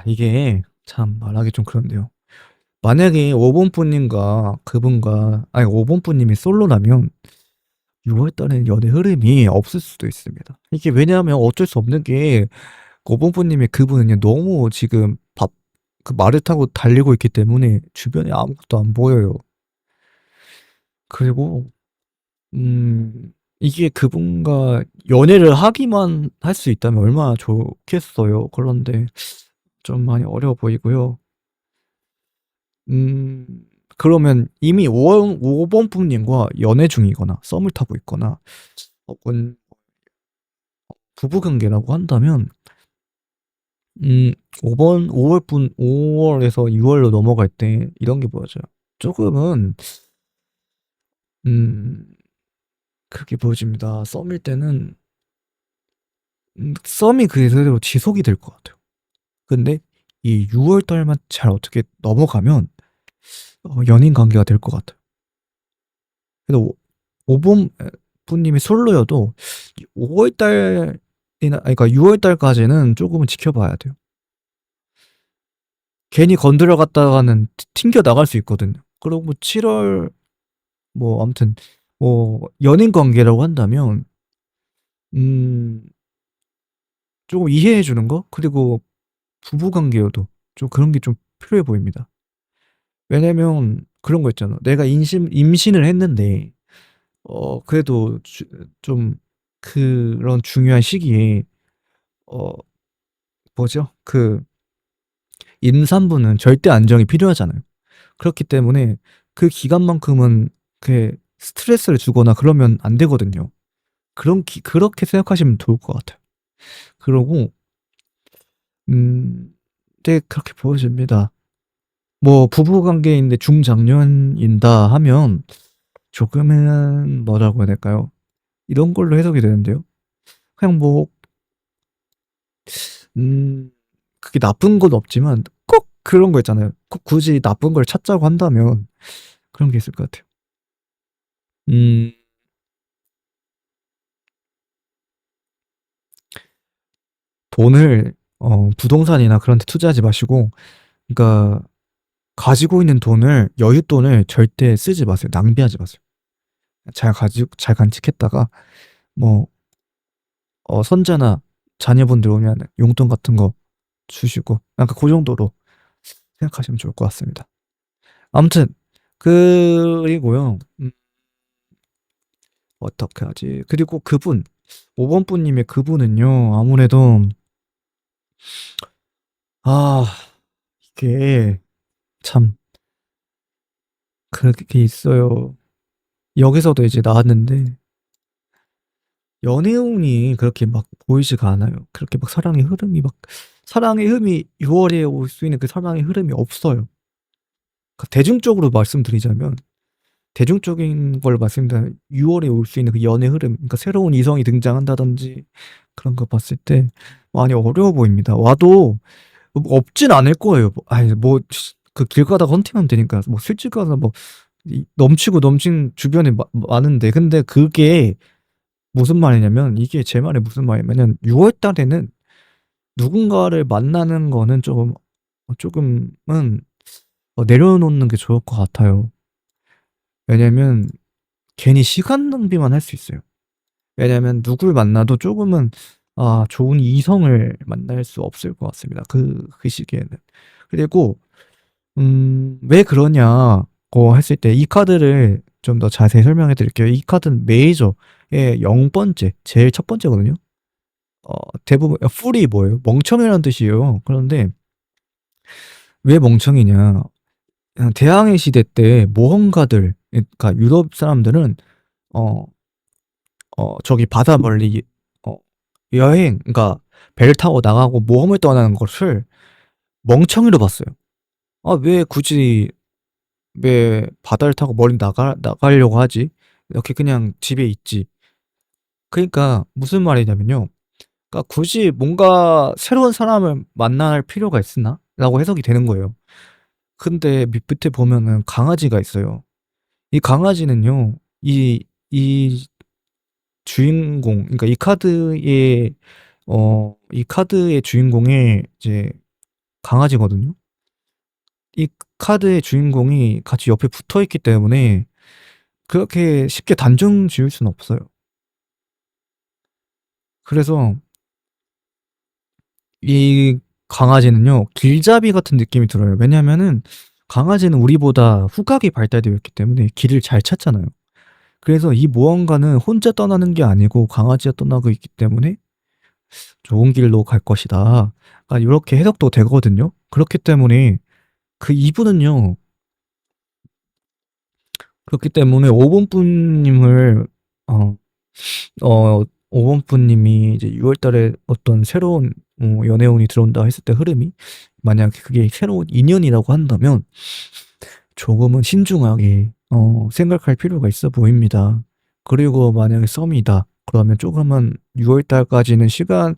이게 참 말하기 좀 그런데요. 만약에 5번 분님과 그분과 아니 5번 분님이 솔로라면 6월 달에는 연애 흐름이 없을 수도 있습니다. 이게 왜냐하면 어쩔 수 없는 게 5번 분님의 그분은요 너무 지금 그 말을 타고 달리고 있기 때문에 주변에 아무것도 안 보여요. 그리고 이게 그분과 연애를 하기만 할 수 있다면 얼마나 좋겠어요. 그런데 좀 많이 어려워 보이고요. 음, 그러면 이미 5번 분님과 연애 중이거나 썸을 타고 있거나 혹은 부부관계라고 한다면 5월에서 6월로 넘어갈 때 이런 게 보여져요. 조금은 음, 그렇게 보여집니다. 썸일 때는 썸이 그대로 지속이 될 것 같아요. 근데 이 6월 달만 잘 어떻게 넘어가면 연인 관계가 될 것 같아요. 그래서 오봄 분님이 솔로여도 5월 달이나 아니 그러니까 6월 달까지는 조금은 지켜봐야 돼요. 괜히 건드려 갔다가는 튕겨 나갈 수 있거든요. 그리고 7월 뭐 아무튼 뭐 연인 관계라고 한다면 음 조금 이해해 주는 거 그리고 부부 관계여도 좀 그런 게 좀 필요해 보입니다. 왜냐면 그런 거 있잖아. 내가 임신을 했는데 그래도 좀 그런 중요한 시기에 어 뭐죠? 그 임산부는 절대 안정이 필요하잖아요. 그렇기 때문에 그 기간만큼은 그 스트레스를 주거나 그러면 안 되거든요. 그렇게 생각하시면 좋을 것 같아요. 그러고 네 그렇게 보여집니다. 뭐 부부 관계인데 중장년인다 하면 조금은 뭐라고 해야 될까요? 이런 걸로 해석이 되는데요. 그냥 뭐 음 그게 나쁜 건 없지만 꼭 그런 거 있잖아요. 꼭 굳이 나쁜 걸 찾자고 한다면 그런 게 있을 것 같아요. 음 돈을 부동산이나 그런 데 투자하지 마시고 그러니까 가지고 있는 돈을 여윳돈을 절대 쓰지 마세요. 낭비하지 마세요. 잘 간직했다가 뭐 손자나 자녀분들 오면 용돈 같은 거 주시고 약간 그 정도로 생각하시면 좋을 것 같습니다. 아무튼 그리고요. 어떻게 하지? 그리고 그분 5번 분님의 그분은요. 아무래도 아 이게 참 그렇게 있어요. 여기서도 이제 나왔는데 연애운이 그렇게 막 보이지가 않아요. 그렇게 막 사랑의 흐름이 6 월에 올 수 있는 그 사랑의 흐름이 없어요. 그러니까 대중적인 걸 말씀드리면 6 월에 올 수 있는 그 연애 흐름 그러니까 새로운 이성이 등장한다든지 그런 거 봤을 때 많이 어려워 보입니다. 와도 뭐 없진 않을 거예요. 뭐 아이 뭐 그 길 가다가 헌팅하면 되니까 뭐 술집 가서 뭐 넘치고 넘친 주변에 많은데 근데 그게 무슨 말이냐면 이게 제 말이 무슨 말이냐면 6월 달에는 누군가를 만나는 거는 조금은 내려놓는 게 좋을 것 같아요. 왜냐면 괜히 시간 낭비만 할 수 있어요. 왜냐면 누굴 만나도 조금은 좋은 이성을 만날 수 없을 것 같습니다. 그 시기에는. 그리고 왜 그러냐고 했을 때 이 카드를 좀 더 자세히 설명해 드릴게요. 이 카드는 메이저의 0 번째, 제일 첫 번째거든요. 대부분 풀이 뭐예요? 멍청이라는 뜻이에요. 그런데 왜 멍청이냐? 대항해 시대 때 모험가들 그러니까 유럽 사람들은 어 저기 바다 멀리 어 여행 그러니까 배를 타고 나가고 모험을 떠나는 것을 멍청이로 봤어요. 왜 굳이 왜 바다를 타고 멀리 나가려고 하지? 이렇게 그냥 집에 있지. 그러니까 무슨 말이냐면요. 그러니까 굳이 뭔가 새로운 사람을 만날 필요가 있으나? 라고 해석이 되는 거예요. 근데 밑에 보면은 강아지가 있어요. 이 강아지는요. 이 주인공 그러니까 이 카드의 주인공이 이제 강아지거든요. 이 카드의 주인공이 같이 옆에 붙어 있기 때문에 그렇게 쉽게 단정 지을 수는 없어요. 그래서 이 강아지는요. 길잡이 같은 느낌이 들어요. 왜냐하면은 강아지는 우리보다 후각이 발달되어 있기 때문에 길을 잘 찾잖아요. 그래서 이 모험가는 혼자 떠나는 게 아니고 강아지와 떠나고 있기 때문에 '좋은 길로 갈 것이다.' 요렇게 해석도 되거든요. 그렇기 때문에 이분은요. 그렇기 때문에 5 번 분님을 어 어 5번 분님이 이제 6월 달에 어떤 새로운 연애운이 들어온다 했을 때 흐름이 만약에 그게 새로운 인연이라고 한다면 조금은 신중하게 생각할 필요가 있어 보입니다. 그리고 만약에 썸이다. 그러면 조금은 6월 달까지는 시간을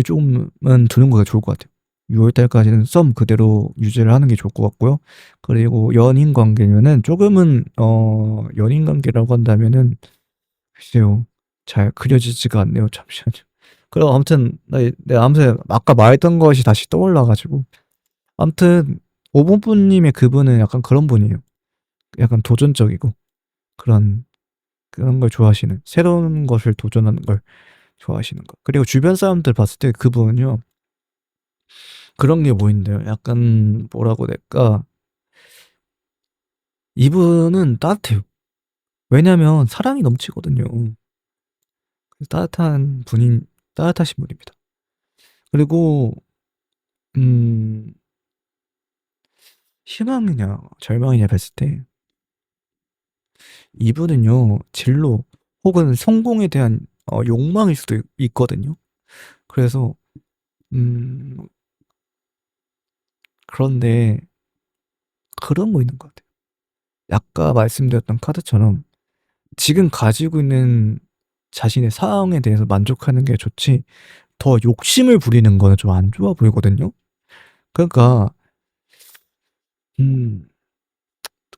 조금은 두는 거가 좋을 것 같아요. 6월 달까지는 썸 그대로 유지를 하는 게 좋을 것 같고요. 그리고 연인 관계면은 조금은 연인 관계라고 한다면은 글쎄요. 잘 그려지지가 않네요. 잠시만요. 그럼 아무튼 아무튼 아까 말했던 것이 다시 떠올라 가지고 아무튼 오본뿌 님의 그분은 약간 그런 분이에요. 약간 도전적이고 그런 걸 좋아하시는 새로운 것을 도전하는 걸 좋아하시는 거. 그리고 주변 사람들 봤을 때 그분은요. 그런 게 보인대요. 약간 뭐라고 해야 될까? 이분은 따뜻해요. 왜냐면 사랑이 넘치거든요. 따뜻한 분인 따뜻하신 분입니다. 그리고 음 희망이냐 절망이냐 봤을 때 이분은요. 진로 혹은 성공에 대한 욕망일 수도 있거든요. 그래서 음 그런데 그런 거 있는 것 같아요. 아까 말씀드렸던 카드처럼 지금 가지고 있는 자신의 상황에 대해서 만족하는 게 좋지 더 욕심을 부리는 거는 좀 안 좋아 보이거든요. 그러니까 음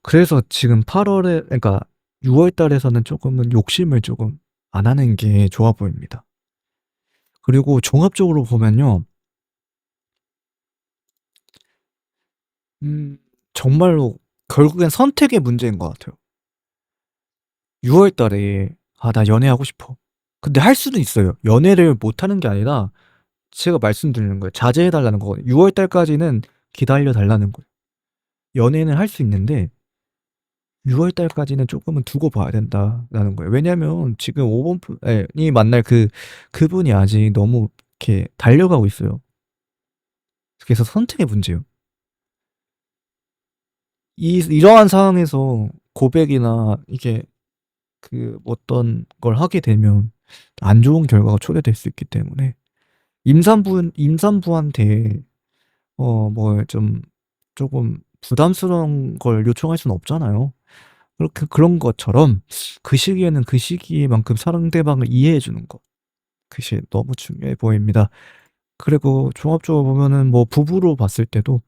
그래서 지금 8월에 그러니까 6월 달에서는 조금은 욕심을 조금 안 하는 게 좋아 보입니다. 그리고 종합적으로 보면요. 음 정말로 결국엔 선택의 문제인 것 같아요. 6월 달에 '아 나 연애하고 싶어.' 근데 할 수는 있어요. 연애를 못 하는 게 아니라 제가 말씀드리는 거예요. 자제해 달라는 거거든요. 6월 달까지는 기다려 달라는 거예요. 연애는 할 수 있는데 6월 달까지는 쪼끔은 두고 봐야 된다라는 거예요. 왜냐면 지금 오본프 예 이 만날 그분이 아직 너무 이렇게 달려가고 있어요. 그래서 선택의 문제예요. 이러한 상황에서 고백이나 이게 어떤 걸 하게 되면 안 좋은 결과가 초래될 수 있기 때문에 임산부한테 뭐 좀 쪼금 부담스러운 걸 요청할 수는 없잖아요. 그런 것처럼 그 시기에는 그 시기만큼 상대방을 이해해 주는 것. 그것이 너무 중요해 보입니다. 그리고 종합적으로 보면은 뭐 부부로 봤을 때도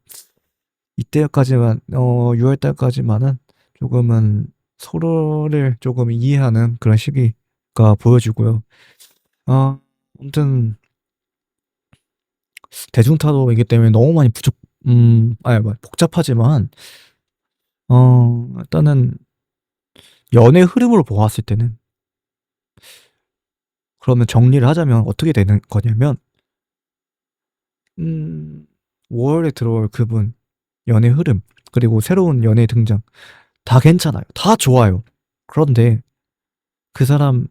이때까지만 6월 달까지만은 조금은 서로를 조금 이해하는 그런 시기가 보여지고요. 아 아무튼 대중타도이기 때문에 너무 많이 아니 뭐 복잡하지만 일단은 연애 흐름으로 보았을 때는 그러면 정리를 하자면 어떻게 되는 거냐면 5 월에 들어올 그분 연애 흐름 그리고 새로운 연예 등장 다 괜찮아요. 다 좋아요. 그런데 그 사람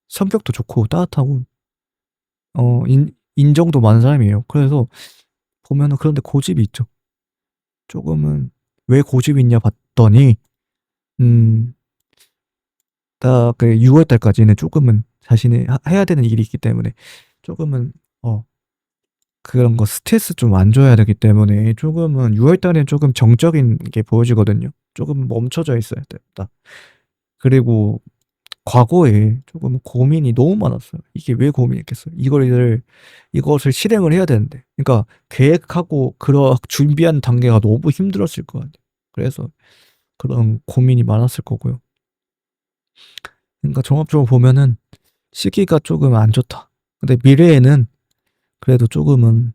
성격도 좋고 따뜻하고 인정도 많은 사람이에요. 그래서 보면은 그런데 고집이 있죠. 조금은 '왜 고집이 있냐.' 봤더니 음 딱 그 6월 달까지는 쪼끔은 자신이 해야 되는 일이 있기 때문에 쪼금은 어 그런 거 스트레스 좀 안 줘야 되기 때문에 조금은 6월 달엔 조금 정적인 게 보여지거든요. 조금 멈춰져 있어야 된다. 그리고 과거에 조금 고민이 너무 많았어요. 이게 왜 고민했겠어요? 이것을 실행을 해야 되는데. 그러니까 계획하고 준비하는 단계가 너무 힘들었을 것 같아요. 그래서 그런 고민이 많았을 거고요. 그러니까 종합적으로 보면은 '시기가 조금 안 좋다.' 근데 미래에는 그래도 조금은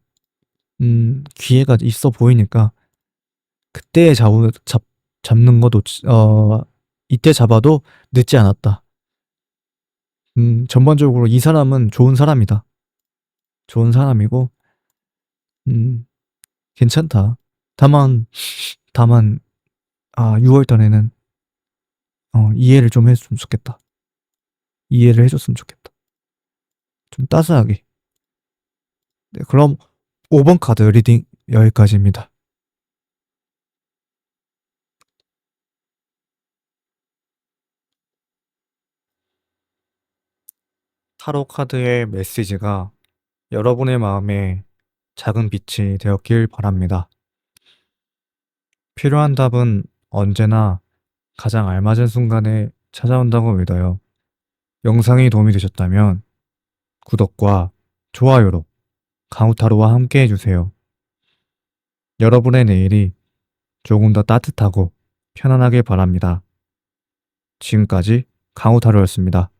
기회가 있어 보이니까 그때 잡는 것도 이때 잡아도 늦지 않았다. 전반적으로 이 사람은 좋은 사람이다. 좋은 사람이고 음 괜찮다. 다만 다만 6월 달에는 이해를 좀 해 줬으면 좋겠다. 이해를 해 줬으면 좋겠다. 좀 따스하게. 네 그럼 5번 카드 리딩 여기까지입니다. 타로 카드의 메시지가 여러분의 마음에 작은 빛이 되었길 바랍니다. 필요한 답은 언제나 가장 알맞은 순간에 찾아온다고 믿어요. 영상이 도움이 되셨다면 구독과 좋아요로 강우타로와 함께 해주세요. 여러분의 내일이 조금 더 따뜻하고 편안하길 바랍니다. 지금까지 강우타로였습니다.